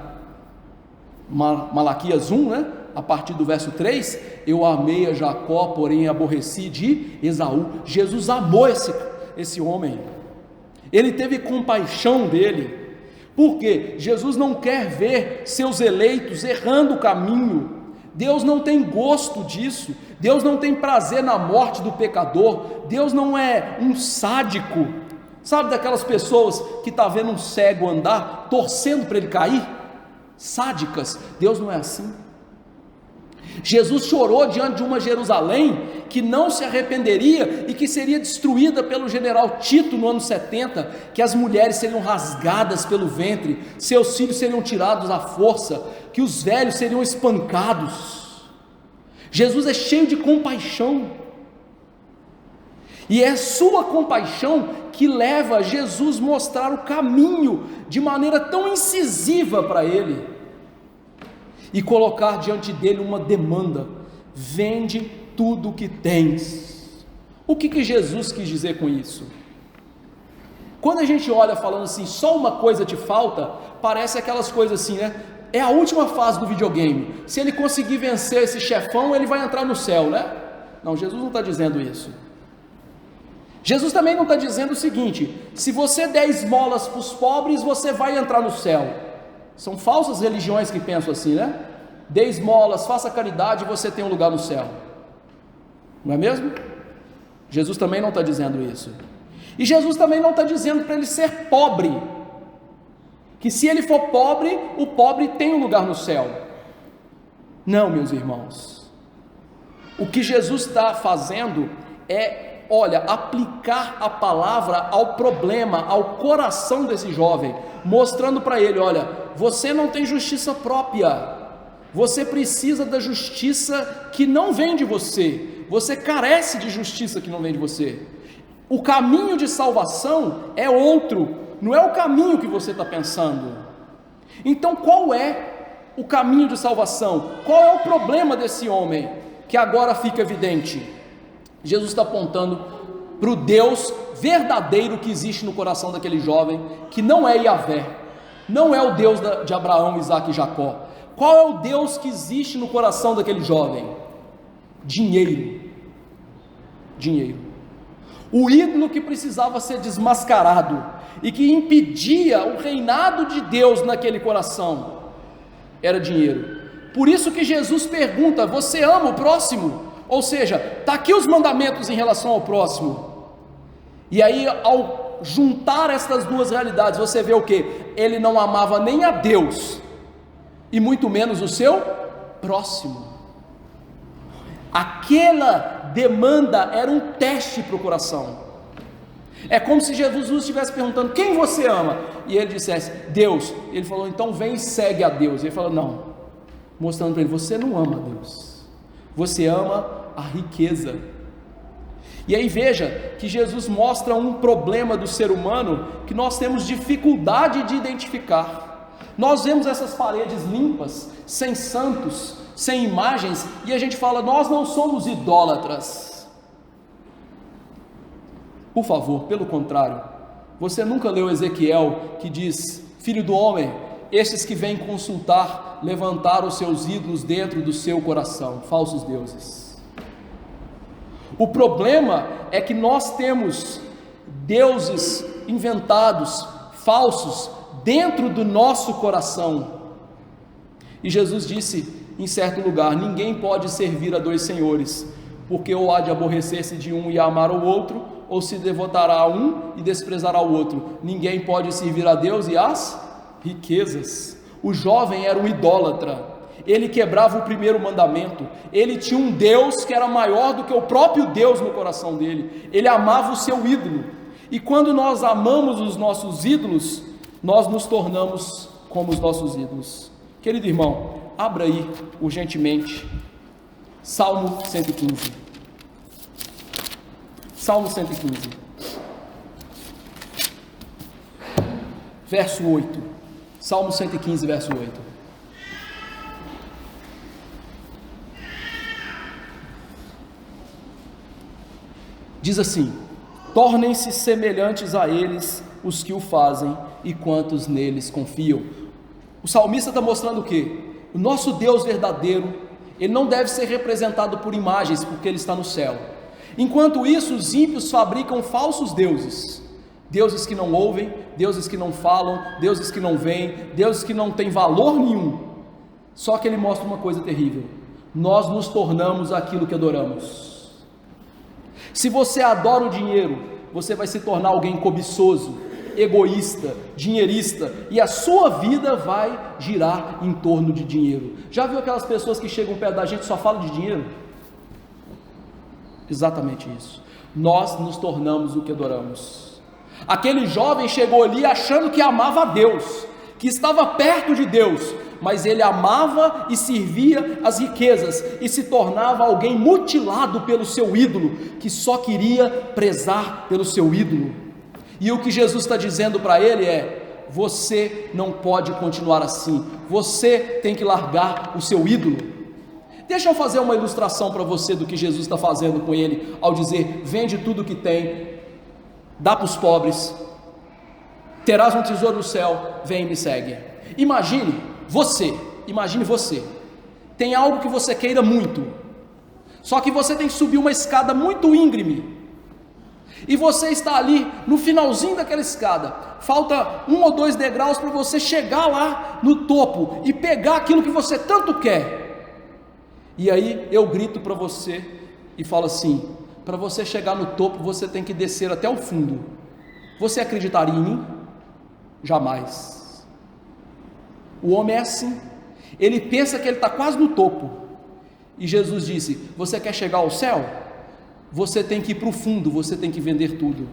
Malaquias 1, né? A partir do verso 3, eu amei a Jacó, porém aborreci de Esaú. Jesus amou esse homem, ele teve compaixão dele, porque Jesus não quer ver seus eleitos errando o caminho. Deus não tem gosto disso, Deus não tem prazer na morte do pecador, Deus não é um sádico, sabe daquelas pessoas que está vendo um cego andar, torcendo para ele cair, sádicas. Deus não é assim. Jesus chorou diante de uma Jerusalém que não se arrependeria e que seria destruída pelo general Tito no ano 70, que as mulheres seriam rasgadas pelo ventre, seus filhos seriam tirados à força, que os velhos seriam espancados. Jesus é cheio de compaixão, e é sua compaixão que leva Jesus a mostrar o caminho de maneira tão incisiva para ele, e colocar diante dele uma demanda: vende tudo o que tens. O que Jesus quis dizer com isso? Quando a gente olha falando assim, só uma coisa te falta, parece aquelas coisas assim, né? É a última fase do videogame, se ele conseguir vencer esse chefão, ele vai entrar no céu, né? Não, Jesus não está dizendo isso. Jesus também não está dizendo o seguinte: se você der esmolas para os pobres, você vai entrar no céu. São falsas religiões que pensam assim, né? Dê esmolas, faça caridade e você tem um lugar no céu. Não é mesmo? Jesus também não está dizendo isso. E Jesus também não está dizendo para ele ser pobre, que se ele for pobre, o pobre tem um lugar no céu. Não, meus irmãos. O que Jesus está fazendo é, aplicar a palavra ao problema, ao coração desse jovem, mostrando para ele: olha, você não tem justiça própria, você precisa da justiça que não vem de você, você carece de justiça que não vem de você. O caminho de salvação é outro, não é o caminho que você está pensando. Então qual é o caminho de salvação? Qual é o problema desse homem, que agora fica evidente? Jesus está apontando para o Deus verdadeiro que existe no coração daquele jovem, que não é Yahvé, não é o Deus de Abraão, Isaque e Jacó. Qual é o Deus que existe no coração daquele jovem? Dinheiro. O ídolo que precisava ser desmascarado e que impedia o reinado de Deus naquele coração era dinheiro. Por isso que Jesus pergunta: você ama o próximo? Ou seja, está aqui os mandamentos em relação ao próximo. E aí, ao juntar estas duas realidades, você vê o que? Ele não amava nem a Deus, e muito menos o seu próximo. Aquela demanda era um teste para o coração. É como se Jesus estivesse perguntando: quem você ama? E ele dissesse: Deus. Ele falou: então vem e segue a Deus. Ele falou: não, mostrando para ele: você não ama a Deus, você ama a riqueza. E aí veja que Jesus mostra um problema do ser humano que nós temos dificuldade de identificar. Nós vemos essas paredes limpas, sem santos, sem imagens, e a gente fala: nós não somos idólatras. Por favor, pelo contrário, você nunca leu Ezequiel que diz: filho do homem, estes que vêm consultar levantaram os seus ídolos dentro do seu coração, falsos deuses. O problema é que nós temos deuses inventados, falsos, dentro do nosso coração. E Jesus disse em certo lugar: ninguém pode servir a dois senhores, porque ou há de aborrecer-se de um e amar o outro, ou se devotará a um e desprezará o outro. Ninguém pode servir a Deus e às riquezas. O jovem era um idólatra, ele quebrava o primeiro mandamento, ele tinha um Deus que era maior do que o próprio Deus no coração dele, ele amava o seu ídolo, e quando nós amamos os nossos ídolos, nós nos tornamos como os nossos ídolos. Querido irmão, abra aí urgentemente Salmo 115, Salmo 115, verso 8, Salmo 115, verso 8. Diz assim: tornem-se semelhantes a eles os que o fazem e quantos neles confiam. O salmista está mostrando o quê? O nosso Deus verdadeiro, ele não deve ser representado por imagens, porque ele está no céu. Enquanto isso, os ímpios fabricam falsos deuses, deuses que não ouvem, deuses que não falam, deuses que não veem, deuses que não têm valor nenhum. Só que ele mostra uma coisa terrível: nós nos tornamos aquilo que adoramos. Se você adora o dinheiro, você vai se tornar alguém cobiçoso, egoísta, dinheirista, e a sua vida vai girar em torno de dinheiro. Já viu aquelas pessoas que chegam perto da gente e só falam de dinheiro? Exatamente isso. Nós nos tornamos o que adoramos. Aquele jovem chegou ali achando que amava a Deus, que estava perto de Deus, mas ele amava e servia as riquezas, e se tornava alguém mutilado pelo seu ídolo, que só queria prezar pelo seu ídolo. E o que Jesus está dizendo para ele é: você não pode continuar assim, você tem que largar o seu ídolo. Deixa eu fazer uma ilustração para você do que Jesus está fazendo com ele, ao dizer: vende tudo o que tem, dá para os pobres, terás um tesouro no céu, vem e me segue. Imagine você, tem algo que você queira muito, só que você tem que subir uma escada muito íngreme, e você está ali no finalzinho daquela escada, falta 1 ou 2 degraus para você chegar lá no topo, e pegar aquilo que você tanto quer, e aí eu grito para você, e falo assim: para você chegar no topo, você tem que descer até o fundo. Você acreditaria em mim? Jamais. O homem é assim, ele pensa que ele está quase no topo, e Jesus disse: você quer chegar ao céu? Você tem que ir para o fundo, você tem que vender tudo.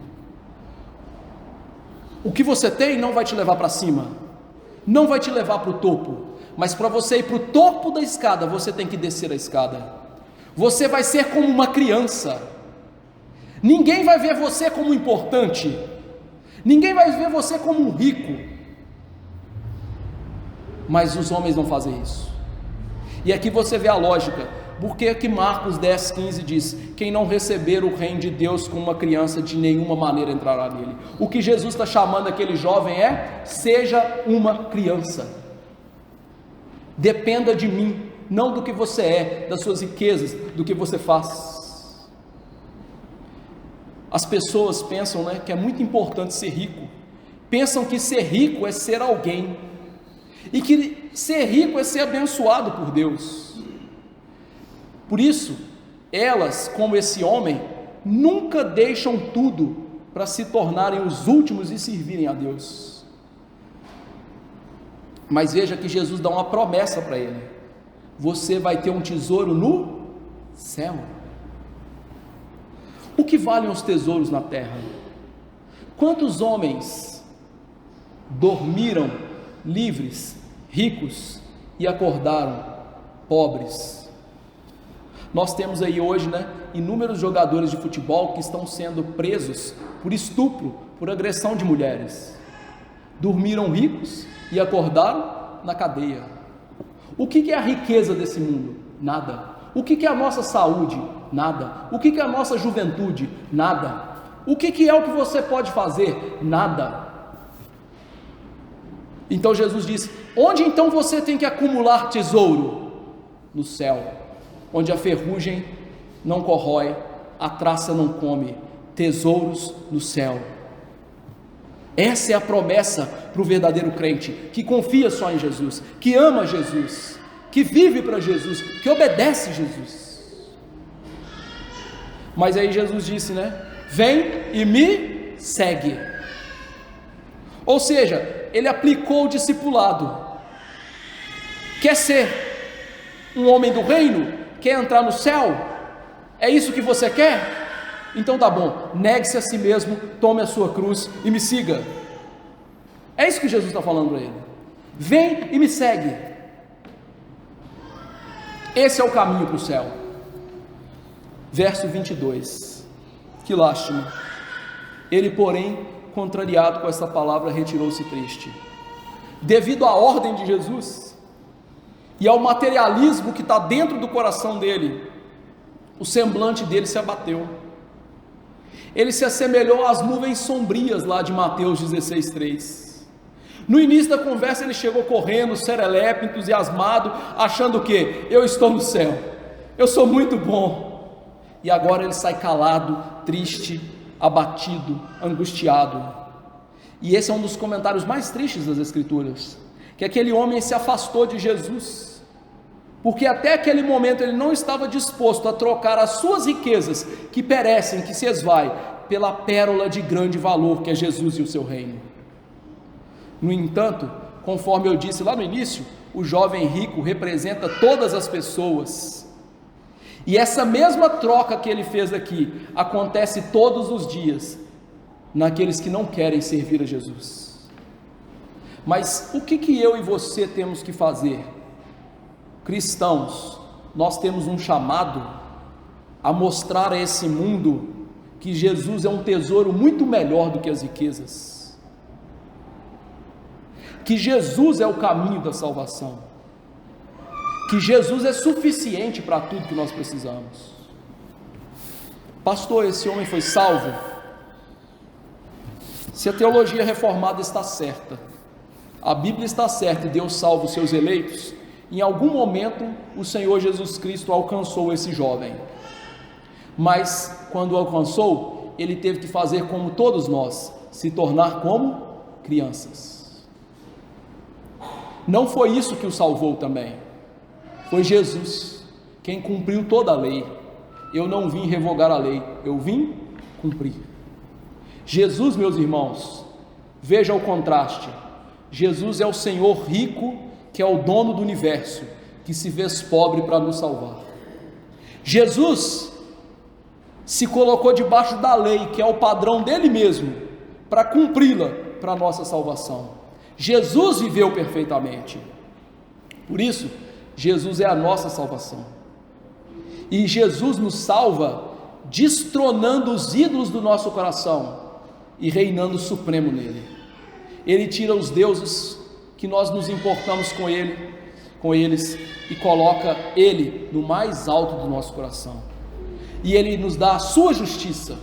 O que você tem não vai te levar para cima, não vai te levar para o topo, mas para você ir para o topo da escada, você tem que descer a escada. Você vai ser como uma criança, ninguém vai ver você como importante, ninguém vai ver você como um rico, mas os homens não fazem isso. E aqui você vê a lógica. Por que Marcos 10,15 diz: quem não receber o reino de Deus como uma criança, de nenhuma maneira entrará nele? O que Jesus está chamando aquele jovem é: seja uma criança, dependa de mim, não do que você é, das suas riquezas, do que você faz. As pessoas pensam, que é muito importante ser rico, pensam que ser rico é ser alguém, e que ser rico é ser abençoado por Deus. Por isso, elas, como esse homem, nunca deixam tudo para se tornarem os últimos e servirem a Deus. Mas veja que Jesus dá uma promessa para ele: você vai ter um tesouro no céu. O que valem os tesouros na terra? Quantos homens dormiram livres, ricos, e acordaram pobres? Nós temos aí hoje, inúmeros jogadores de futebol que estão sendo presos por estupro, por agressão de mulheres. Dormiram ricos e acordaram na cadeia. O que é a riqueza desse mundo? Nada. O que é a nossa saúde? Nada. O que é a nossa juventude? Nada. O que é o que você pode fazer? Nada. Então Jesus disse: onde então você tem que acumular tesouro? No céu, onde a ferrugem não corrói, a traça não come, tesouros no céu. Essa é a promessa para o verdadeiro crente, que confia só em Jesus, que ama Jesus, que vive para Jesus, que obedece Jesus. Mas aí Jesus disse, vem e me segue. Ou seja, ele aplicou o discipulado. Quer ser um homem do reino? Quer entrar no céu? É isso que você quer? Então tá bom, negue-se a si mesmo, tome a sua cruz e me siga. É isso que Jesus está falando para ele. Vem e me segue. Esse é o caminho para o céu. Verso 22. Que lástima. Ele, porém, contrariado com essa palavra, retirou-se triste. Devido à ordem de Jesus e ao materialismo que está dentro do coração dele, o semblante dele se abateu. Ele se assemelhou às nuvens sombrias lá de Mateus 16:3. No início da conversa ele chegou correndo, serelepe, entusiasmado, achando que eu estou no céu, eu sou muito bom. E agora ele sai calado, triste, abatido, angustiado. E esse é um dos comentários mais tristes das Escrituras, que aquele homem se afastou de Jesus, porque até aquele momento ele não estava disposto a trocar as suas riquezas, que perecem, que se esvaem, pela pérola de grande valor que é Jesus e o seu reino. No entanto, conforme eu disse lá no início, o jovem rico representa todas as pessoas, e essa mesma troca que ele fez aqui, acontece todos os dias, naqueles que não querem servir a Jesus. Mas o que eu e você temos que fazer? Cristãos, nós temos um chamado a mostrar a esse mundo que Jesus é um tesouro muito melhor do que as riquezas, que Jesus é o caminho da salvação, que Jesus é suficiente para tudo que nós precisamos. Pastor, esse homem foi salvo? Se a teologia reformada está certa, a Bíblia está certa e Deus salva os seus eleitos, em algum momento o Senhor Jesus Cristo alcançou esse jovem, mas quando alcançou, ele teve que fazer como todos nós, se tornar como crianças. Não foi isso que o salvou também, foi Jesus, quem cumpriu toda a lei. Eu não vim revogar a lei, eu vim cumprir. Jesus, meus irmãos, veja o contraste. Jesus é o Senhor rico, que é o dono do universo, que se fez pobre para nos salvar. Jesus se colocou debaixo da lei, que é o padrão dele mesmo, para cumpri-la para a nossa salvação. Jesus viveu perfeitamente, por isso Jesus é a nossa salvação, e Jesus nos salva destronando os ídolos do nosso coração e reinando supremo nele. Ele tira os deuses que nós nos importamos com eles e coloca ele no mais alto do nosso coração, e ele nos dá a sua justiça,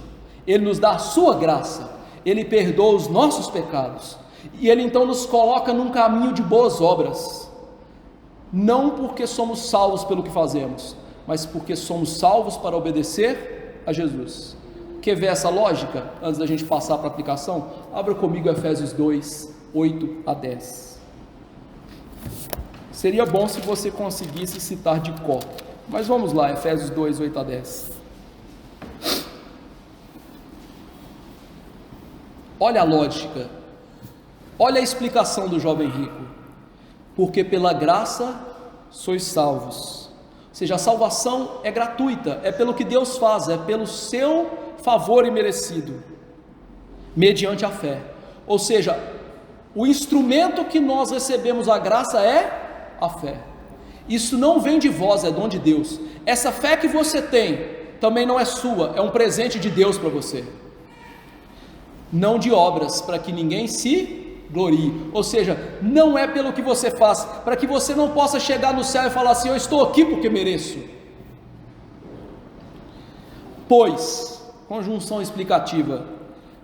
ele nos dá a sua graça, ele perdoa os nossos pecados, e ele então nos coloca num caminho de boas obras, não porque somos salvos pelo que fazemos, mas porque somos salvos para obedecer a Jesus. Quer ver essa lógica? Antes da gente passar para a aplicação, abra comigo Efésios 2, 8 a 10. Seria bom se você conseguisse citar de cor, mas vamos lá, Efésios 2, 8 a 10. Olha a lógica, olha a explicação do jovem rico. Porque pela graça sois salvos. Ou seja, a salvação é gratuita, é pelo que Deus faz, é pelo seu favor imerecido, mediante a fé. Ou seja, o instrumento que nós recebemos a graça é a fé. Isso não vem de vós, é dom de Deus. Essa fé que você tem também não é sua, é um presente de Deus para você. Não de obras, para que ninguém se glorie. Ou seja, não é pelo que você faz, para que você não possa chegar no céu e falar assim: eu estou aqui porque mereço. Pois, conjunção explicativa,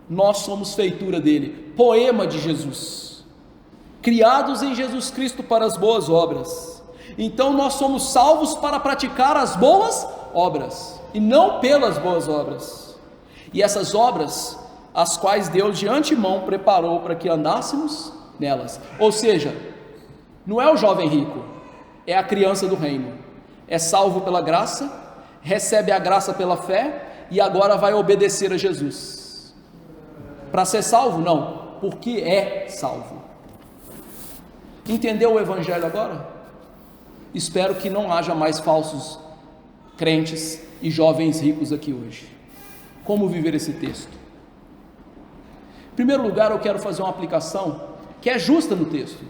nós somos feitura dele, poema de Jesus, criados em Jesus Cristo para as boas obras. Então nós somos salvos para praticar as boas obras, e não pelas boas obras. E essas obras, as quais Deus de antemão preparou para que andássemos nelas. Ou seja, não é o jovem rico, é a criança do reino. É salvo pela graça, recebe a graça pela fé, e agora vai obedecer a Jesus. Para ser salvo? Não, porque é salvo. Entendeu o evangelho agora? Espero que não haja mais falsos crentes e jovens ricos aqui hoje. Como viver esse texto? Em primeiro lugar, eu quero fazer uma aplicação que é justa no texto.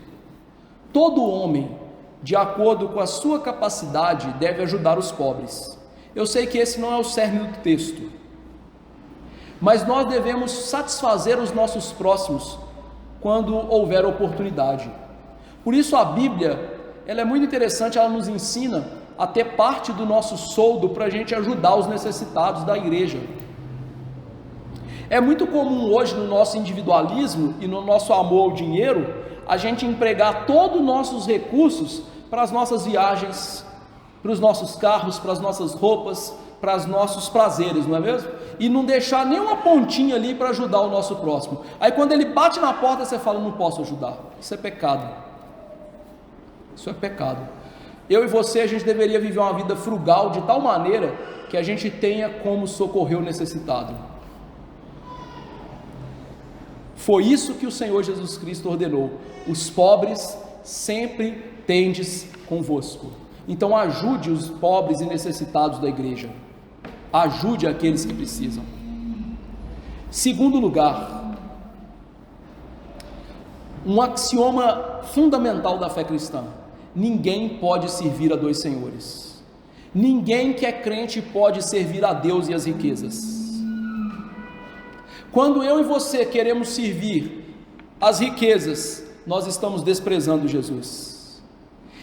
Todo homem, de acordo com a sua capacidade, deve ajudar os pobres. Eu sei que esse não é o cerne do texto, mas nós devemos satisfazer os nossos próximos quando houver oportunidade. Por isso a Bíblia, ela é muito interessante, ela nos ensina a ter parte do nosso soldo para a gente ajudar os necessitados da igreja. É muito comum hoje no nosso individualismo e no nosso amor ao dinheiro, a gente empregar todos os nossos recursos para as nossas viagens, para os nossos carros, para as nossas roupas, para os nossos prazeres, não é mesmo? E não deixar nenhuma pontinha ali para ajudar o nosso próximo. Aí quando ele bate na porta, você fala: não posso ajudar. Isso é pecado. Isso é pecado. Eu e você, a gente deveria viver uma vida frugal de tal maneira que a gente tenha como socorrer o necessitado. Foi isso que o Senhor Jesus Cristo ordenou: os pobres sempre tendes convosco. Então ajude os pobres e necessitados da igreja, ajude aqueles que precisam. Segundo lugar, um axioma fundamental da fé cristã: ninguém pode servir a dois senhores. Ninguém que é crente pode servir a Deus e as riquezas. Quando eu e você queremos servir as riquezas, nós estamos desprezando Jesus.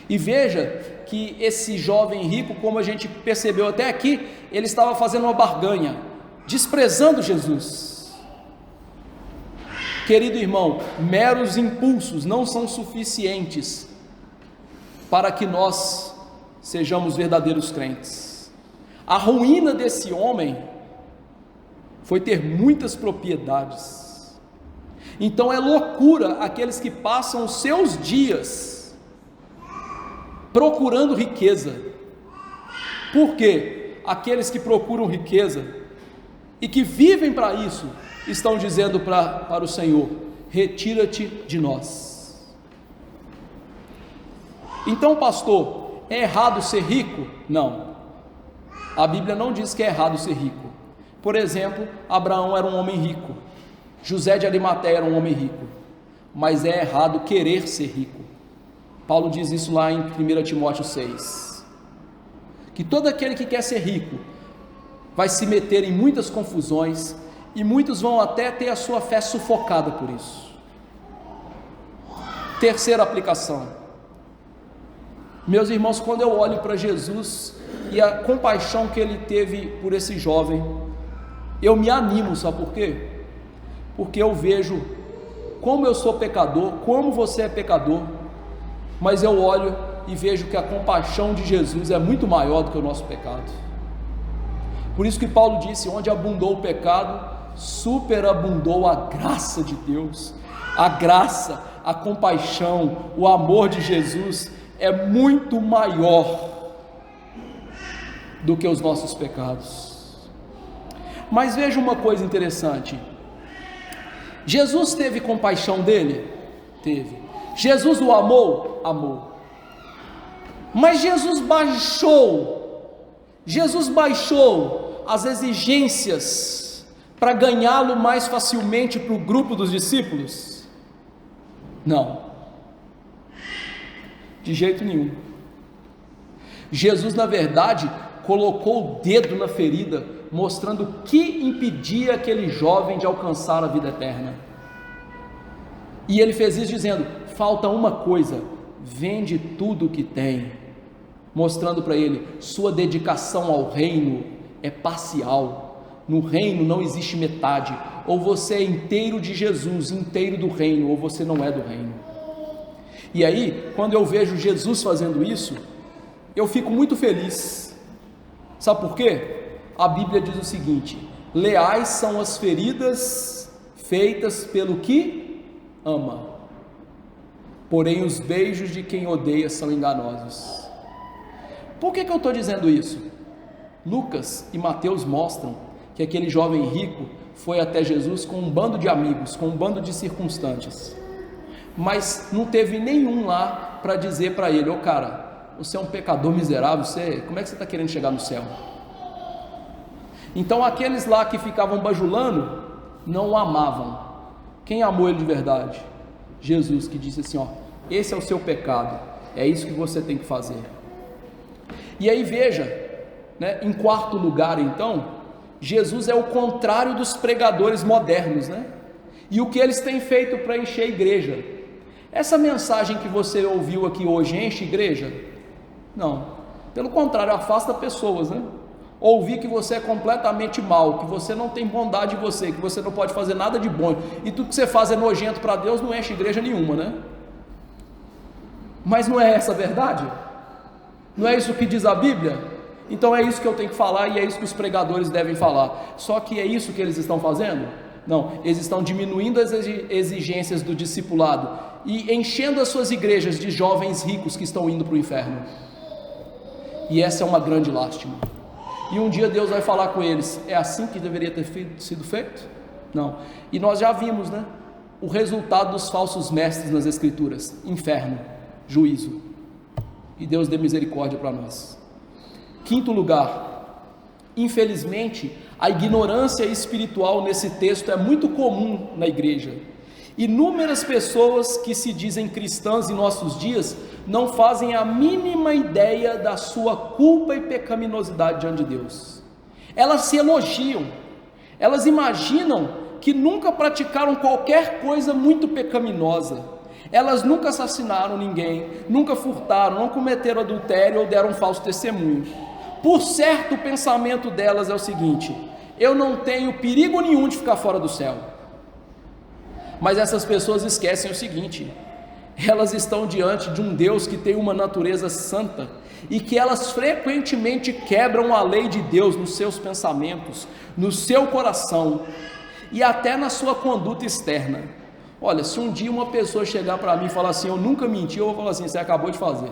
E veja que esse jovem rico, como a gente percebeu até aqui, ele estava fazendo uma barganha, desprezando Jesus. Querido irmão, meros impulsos não são suficientes para que nós sejamos verdadeiros crentes. A ruína desse homem foi ter muitas propriedades. Então é loucura aqueles que passam os seus dias procurando riqueza. Por quê? Aqueles que procuram riqueza e que vivem para isso, estão dizendo para o Senhor: retira-te de nós. Então, pastor, é errado ser rico? Não, a Bíblia não diz que é errado ser rico. Por exemplo, Abraão era um homem rico, José de Arimateia era um homem rico, mas é errado querer ser rico. Paulo diz isso lá em 1 Timóteo 6, que todo aquele que quer ser rico vai se meter em muitas confusões, e muitos vão até ter a sua fé sufocada por isso. Terceira aplicação, meus irmãos, quando eu olho para Jesus e a compaixão que ele teve por esse jovem, eu me animo, sabe por quê? Porque eu vejo como eu sou pecador, como você é pecador, mas eu olho e vejo que a compaixão de Jesus é muito maior do que o nosso pecado. Por isso que Paulo disse: onde abundou o pecado, superabundou a graça de Deus. A graça, a compaixão, o amor de Jesus é muito maior do que os nossos pecados. Mas veja uma coisa interessante: Jesus teve compaixão dele? Teve. Jesus o amou? Amou. Mas Jesus baixou as exigências para ganhá-lo mais facilmente para o grupo dos discípulos? Não, de jeito nenhum. Jesus, na verdade, colocou o dedo na ferida, mostrando o que impedia aquele jovem de alcançar a vida eterna. E ele fez isso dizendo: falta uma coisa, vende tudo o que tem, mostrando para ele: sua dedicação ao reino é parcial, no reino não existe metade, ou você é inteiro de Jesus, inteiro do reino, ou você não é do reino. E aí, quando eu vejo Jesus fazendo isso, eu fico muito feliz. Sabe por quê? A Bíblia diz o seguinte: leais são as feridas feitas pelo que ama, porém os beijos de quem odeia são enganosos. Por que eu estou dizendo isso? Lucas e Mateus mostram que aquele jovem rico foi até Jesus com um bando de amigos, com um bando de circunstantes, mas não teve nenhum lá para dizer para ele: ô cara, você é um pecador miserável, como é que você está querendo chegar no céu? Então aqueles lá que ficavam bajulando não o amavam. Quem amou ele de verdade? Jesus, que disse assim: ó, esse é o seu pecado, é isso que você tem que fazer. E aí veja, né, em quarto lugar então, Jesus é o contrário dos pregadores modernos, né? E o que eles têm feito para encher a igreja? Essa mensagem que você ouviu aqui hoje enche a igreja? Não, pelo contrário, afasta pessoas, né? Ouvir que você é completamente mal, que você não tem bondade em você, que você não pode fazer nada de bom, e tudo que você faz é nojento para Deus, não enche igreja nenhuma, né? Mas não é essa a verdade? Não é isso que diz a Bíblia? Então é isso que eu tenho que falar, e é isso que os pregadores devem falar. Só que é isso que eles estão fazendo? Não, eles estão diminuindo as exigências do discipulado e enchendo as suas igrejas de jovens ricos que estão indo para o inferno. E essa é uma grande lástima. E um dia Deus vai falar com eles: é assim que deveria ter sido feito? Não. E nós já vimos, né, o resultado dos falsos mestres nas escrituras: inferno, juízo. E Deus dê misericórdia para nós. Quinto lugar, infelizmente a ignorância espiritual nesse texto é muito comum na igreja. Inúmeras pessoas que se dizem cristãs em nossos dias não fazem a mínima ideia da sua culpa e pecaminosidade diante de Deus. Elas se elogiam, elas imaginam que nunca praticaram qualquer coisa muito pecaminosa. Elas nunca assassinaram ninguém, nunca furtaram, não cometeram adultério ou deram um falso testemunho. Por certo, o pensamento delas é o seguinte: eu não tenho perigo nenhum de ficar fora do céu. Mas essas pessoas esquecem o seguinte: elas estão diante de um Deus que tem uma natureza santa e que elas frequentemente quebram a lei de Deus nos seus pensamentos, no seu coração e até na sua conduta externa. Olha, se um dia uma pessoa chegar para mim e falar assim: eu nunca menti, eu vou falar assim: você acabou de fazer.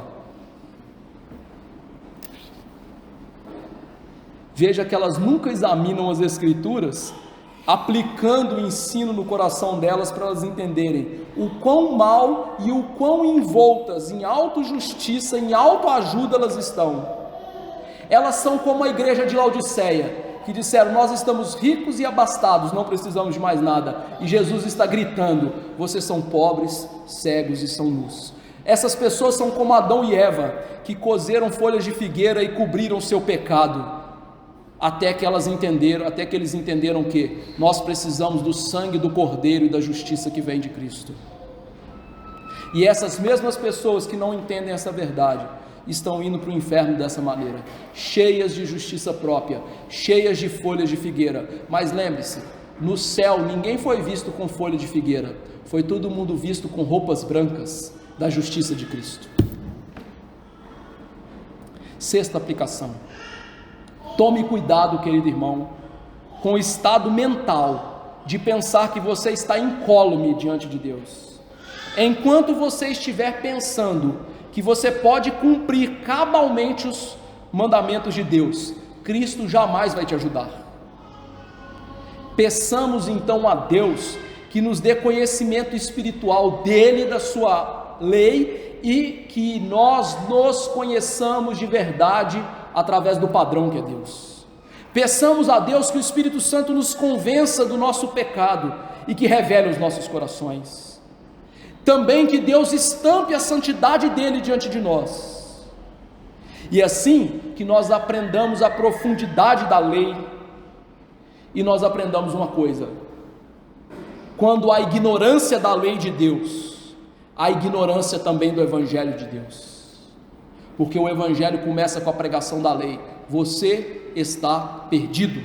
Veja que elas nunca examinam as escrituras, aplicando o ensino no coração delas para elas entenderem o quão mal e o quão envoltas em autojustiça, em autoajuda elas estão. Elas são como a igreja de Laodiceia, que disseram: nós estamos ricos e abastados, não precisamos de mais nada, e Jesus está gritando: vocês são pobres, cegos e são nus. Essas pessoas são como Adão e Eva, que cozeram folhas de figueira e cobriram seu pecado, até que eles entenderam que nós precisamos do sangue do Cordeiro e da justiça que vem de Cristo. E essas mesmas pessoas que não entendem essa verdade estão indo para o inferno dessa maneira, cheias de justiça própria, cheias de folhas de figueira. Mas lembre-se, no céu ninguém foi visto com folha de figueira, foi todo mundo visto com roupas brancas da justiça de Cristo. Sexta aplicação: tome cuidado, querido irmão, com o estado mental de pensar que você está incólume diante de Deus. Enquanto você estiver pensando que você pode cumprir cabalmente os mandamentos de Deus, Cristo jamais vai te ajudar. Peçamos então a Deus que que nos dê conhecimento espiritual dele, da sua lei, e que nós nos conheçamos de verdade através do padrão que é Deus. Peçamos a Deus que o Espírito Santo nos convença do nosso pecado e que revele os nossos corações. Também que Deus estampe a santidade dele diante de nós. E assim que nós aprendamos a profundidade da lei e nós aprendamos uma coisa: quando há ignorância da lei de Deus, há ignorância também do Evangelho de Deus, porque o Evangelho começa com a pregação da lei. Você está perdido.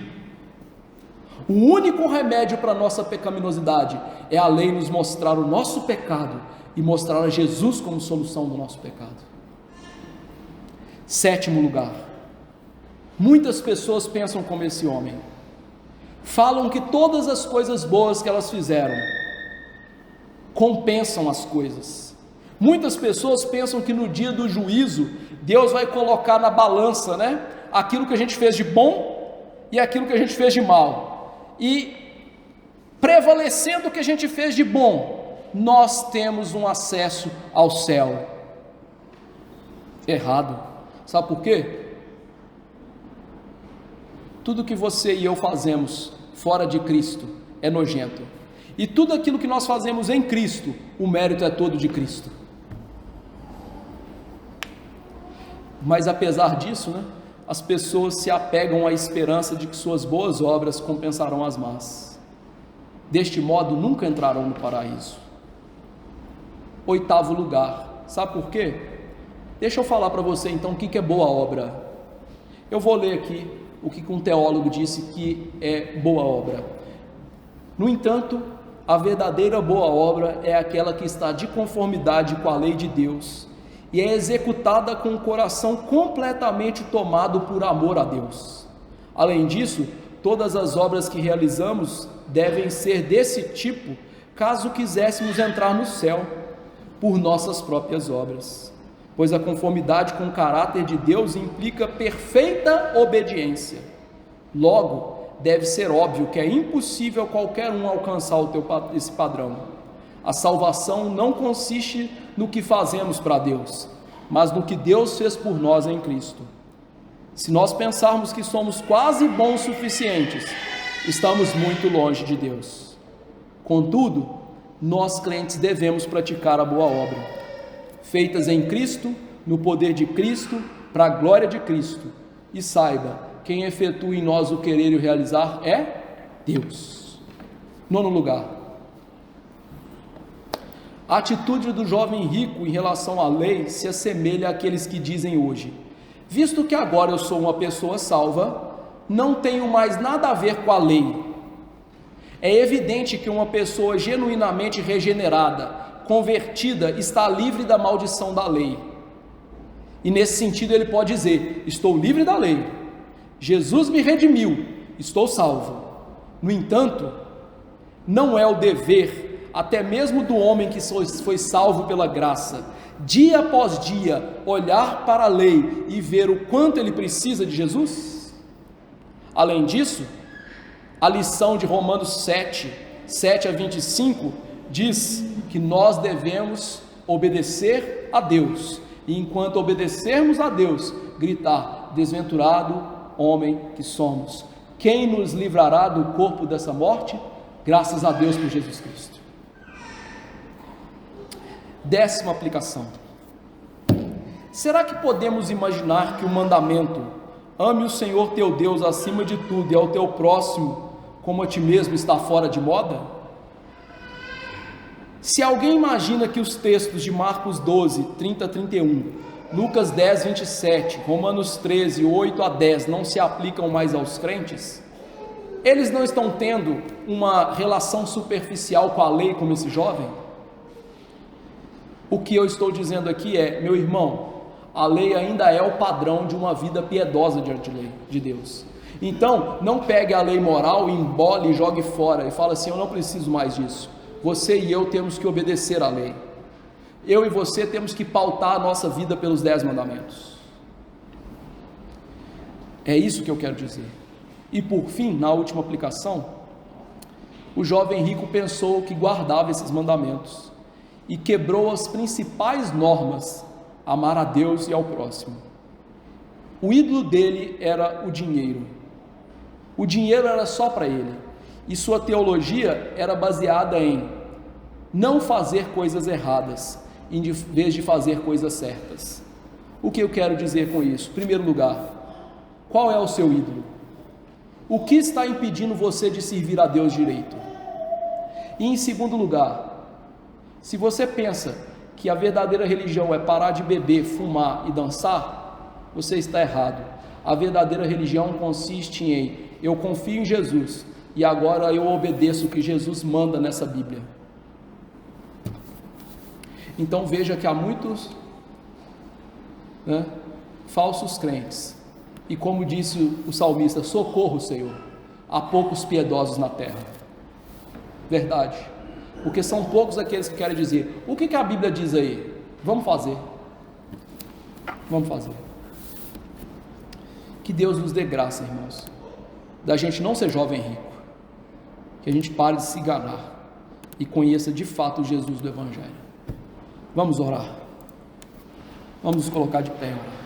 O único remédio para a nossa pecaminosidade é a lei nos mostrar o nosso pecado e mostrar a Jesus como solução do nosso pecado. Sétimo lugar, muitas pessoas pensam como esse homem, falam que todas as coisas boas que elas fizeram compensam as coisas. Muitas pessoas pensam que no dia do juízo Deus vai colocar na balança, aquilo que a gente fez de bom e aquilo que a gente fez de mal, e prevalecendo o que a gente fez de bom, nós temos um acesso ao céu. Errado. Sabe por quê? Tudo que você e eu fazemos fora de Cristo é nojento, e tudo aquilo que nós fazemos em Cristo, o mérito é todo de Cristo. Mas apesar disso, as pessoas se apegam à esperança de que suas boas obras compensarão as más. Deste modo nunca entrarão no paraíso. Oitavo lugar, sabe por quê? Deixa eu falar para você então o que é boa obra. Eu vou ler aqui o que um teólogo disse que é boa obra. No entanto, a verdadeira boa obra é aquela que está de conformidade com a lei de Deus e é executada com o coração completamente tomado por amor a Deus. Além disso, todas as obras que realizamos devem ser desse tipo, caso quiséssemos entrar no céu por nossas próprias obras, pois a conformidade com o caráter de Deus implica perfeita obediência. Logo, deve ser óbvio que é impossível qualquer um alcançar esse padrão. A salvação não consiste no que fazemos para Deus, mas no que Deus fez por nós em Cristo. Se nós pensarmos que somos quase bons o suficientes, estamos muito longe de Deus. Contudo, nós crentes devemos praticar a boa obra, feitas em Cristo, no poder de Cristo, para a glória de Cristo. E saiba, quem efetua em nós o querer e o realizar é Deus. Nono lugar, a atitude do jovem rico em relação à lei se assemelha àqueles que dizem hoje: visto que agora eu sou uma pessoa salva, não tenho mais nada a ver com a lei. É evidente que uma pessoa genuinamente regenerada, convertida, está livre da maldição da lei. E nesse sentido ele pode dizer: estou livre da lei, Jesus me redimiu, estou salvo. No entanto, não é o dever, até mesmo do homem que foi salvo pela graça, dia após dia, olhar para a lei e ver o quanto ele precisa de Jesus? Além disso, a lição de Romanos 7 a 25, diz que nós devemos obedecer a Deus, e enquanto obedecermos a Deus, gritar: desventurado homem que somos, quem nos livrará do corpo dessa morte? Graças a Deus por Jesus Cristo. Décima aplicação: será que podemos imaginar que o mandamento ame o Senhor teu Deus acima de tudo e ao teu próximo como a ti mesmo está fora de moda? Se alguém imagina que os textos de Marcos 12, 30 a 31, Lucas 10, 27, Romanos 13, 8 a 10 não se aplicam mais aos crentes, eles não estão tendo uma relação superficial com a lei como esse jovem? O que eu estou dizendo aqui é: meu irmão, a lei ainda é o padrão de uma vida piedosa diante de Deus. Então, não pegue a lei moral, embole e jogue fora e fala assim: eu não preciso mais disso. Você e eu temos que obedecer à lei. Eu e você temos que pautar a nossa vida pelos 10 mandamentos. É isso que eu quero dizer. E por fim, na última aplicação, o jovem rico pensou que guardava esses mandamentos e quebrou as principais normas: amar a Deus e ao próximo. O ídolo dele era o dinheiro. O dinheiro era só para ele, e sua teologia era baseada em não fazer coisas erradas, em vez de fazer coisas certas. O que eu quero dizer com isso? Em primeiro lugar, qual é o seu ídolo? O que está impedindo você de servir a Deus direito? E em segundo lugar, se você pensa que a verdadeira religião é parar de beber, fumar e dançar, você está errado. A verdadeira religião consiste em: eu confio em Jesus e agora eu obedeço o que Jesus manda nessa Bíblia. Então veja que há muitos falsos crentes, e como disse o salmista: socorro, Senhor, há poucos piedosos na terra. Verdade, porque são poucos aqueles que querem dizer: o que a Bíblia diz aí? Vamos fazer. Que Deus nos dê graça, irmãos, da gente não ser jovem rico, que a gente pare de se enganar e conheça de fato o Jesus do Evangelho. Vamos orar, vamos nos colocar de pé, orar.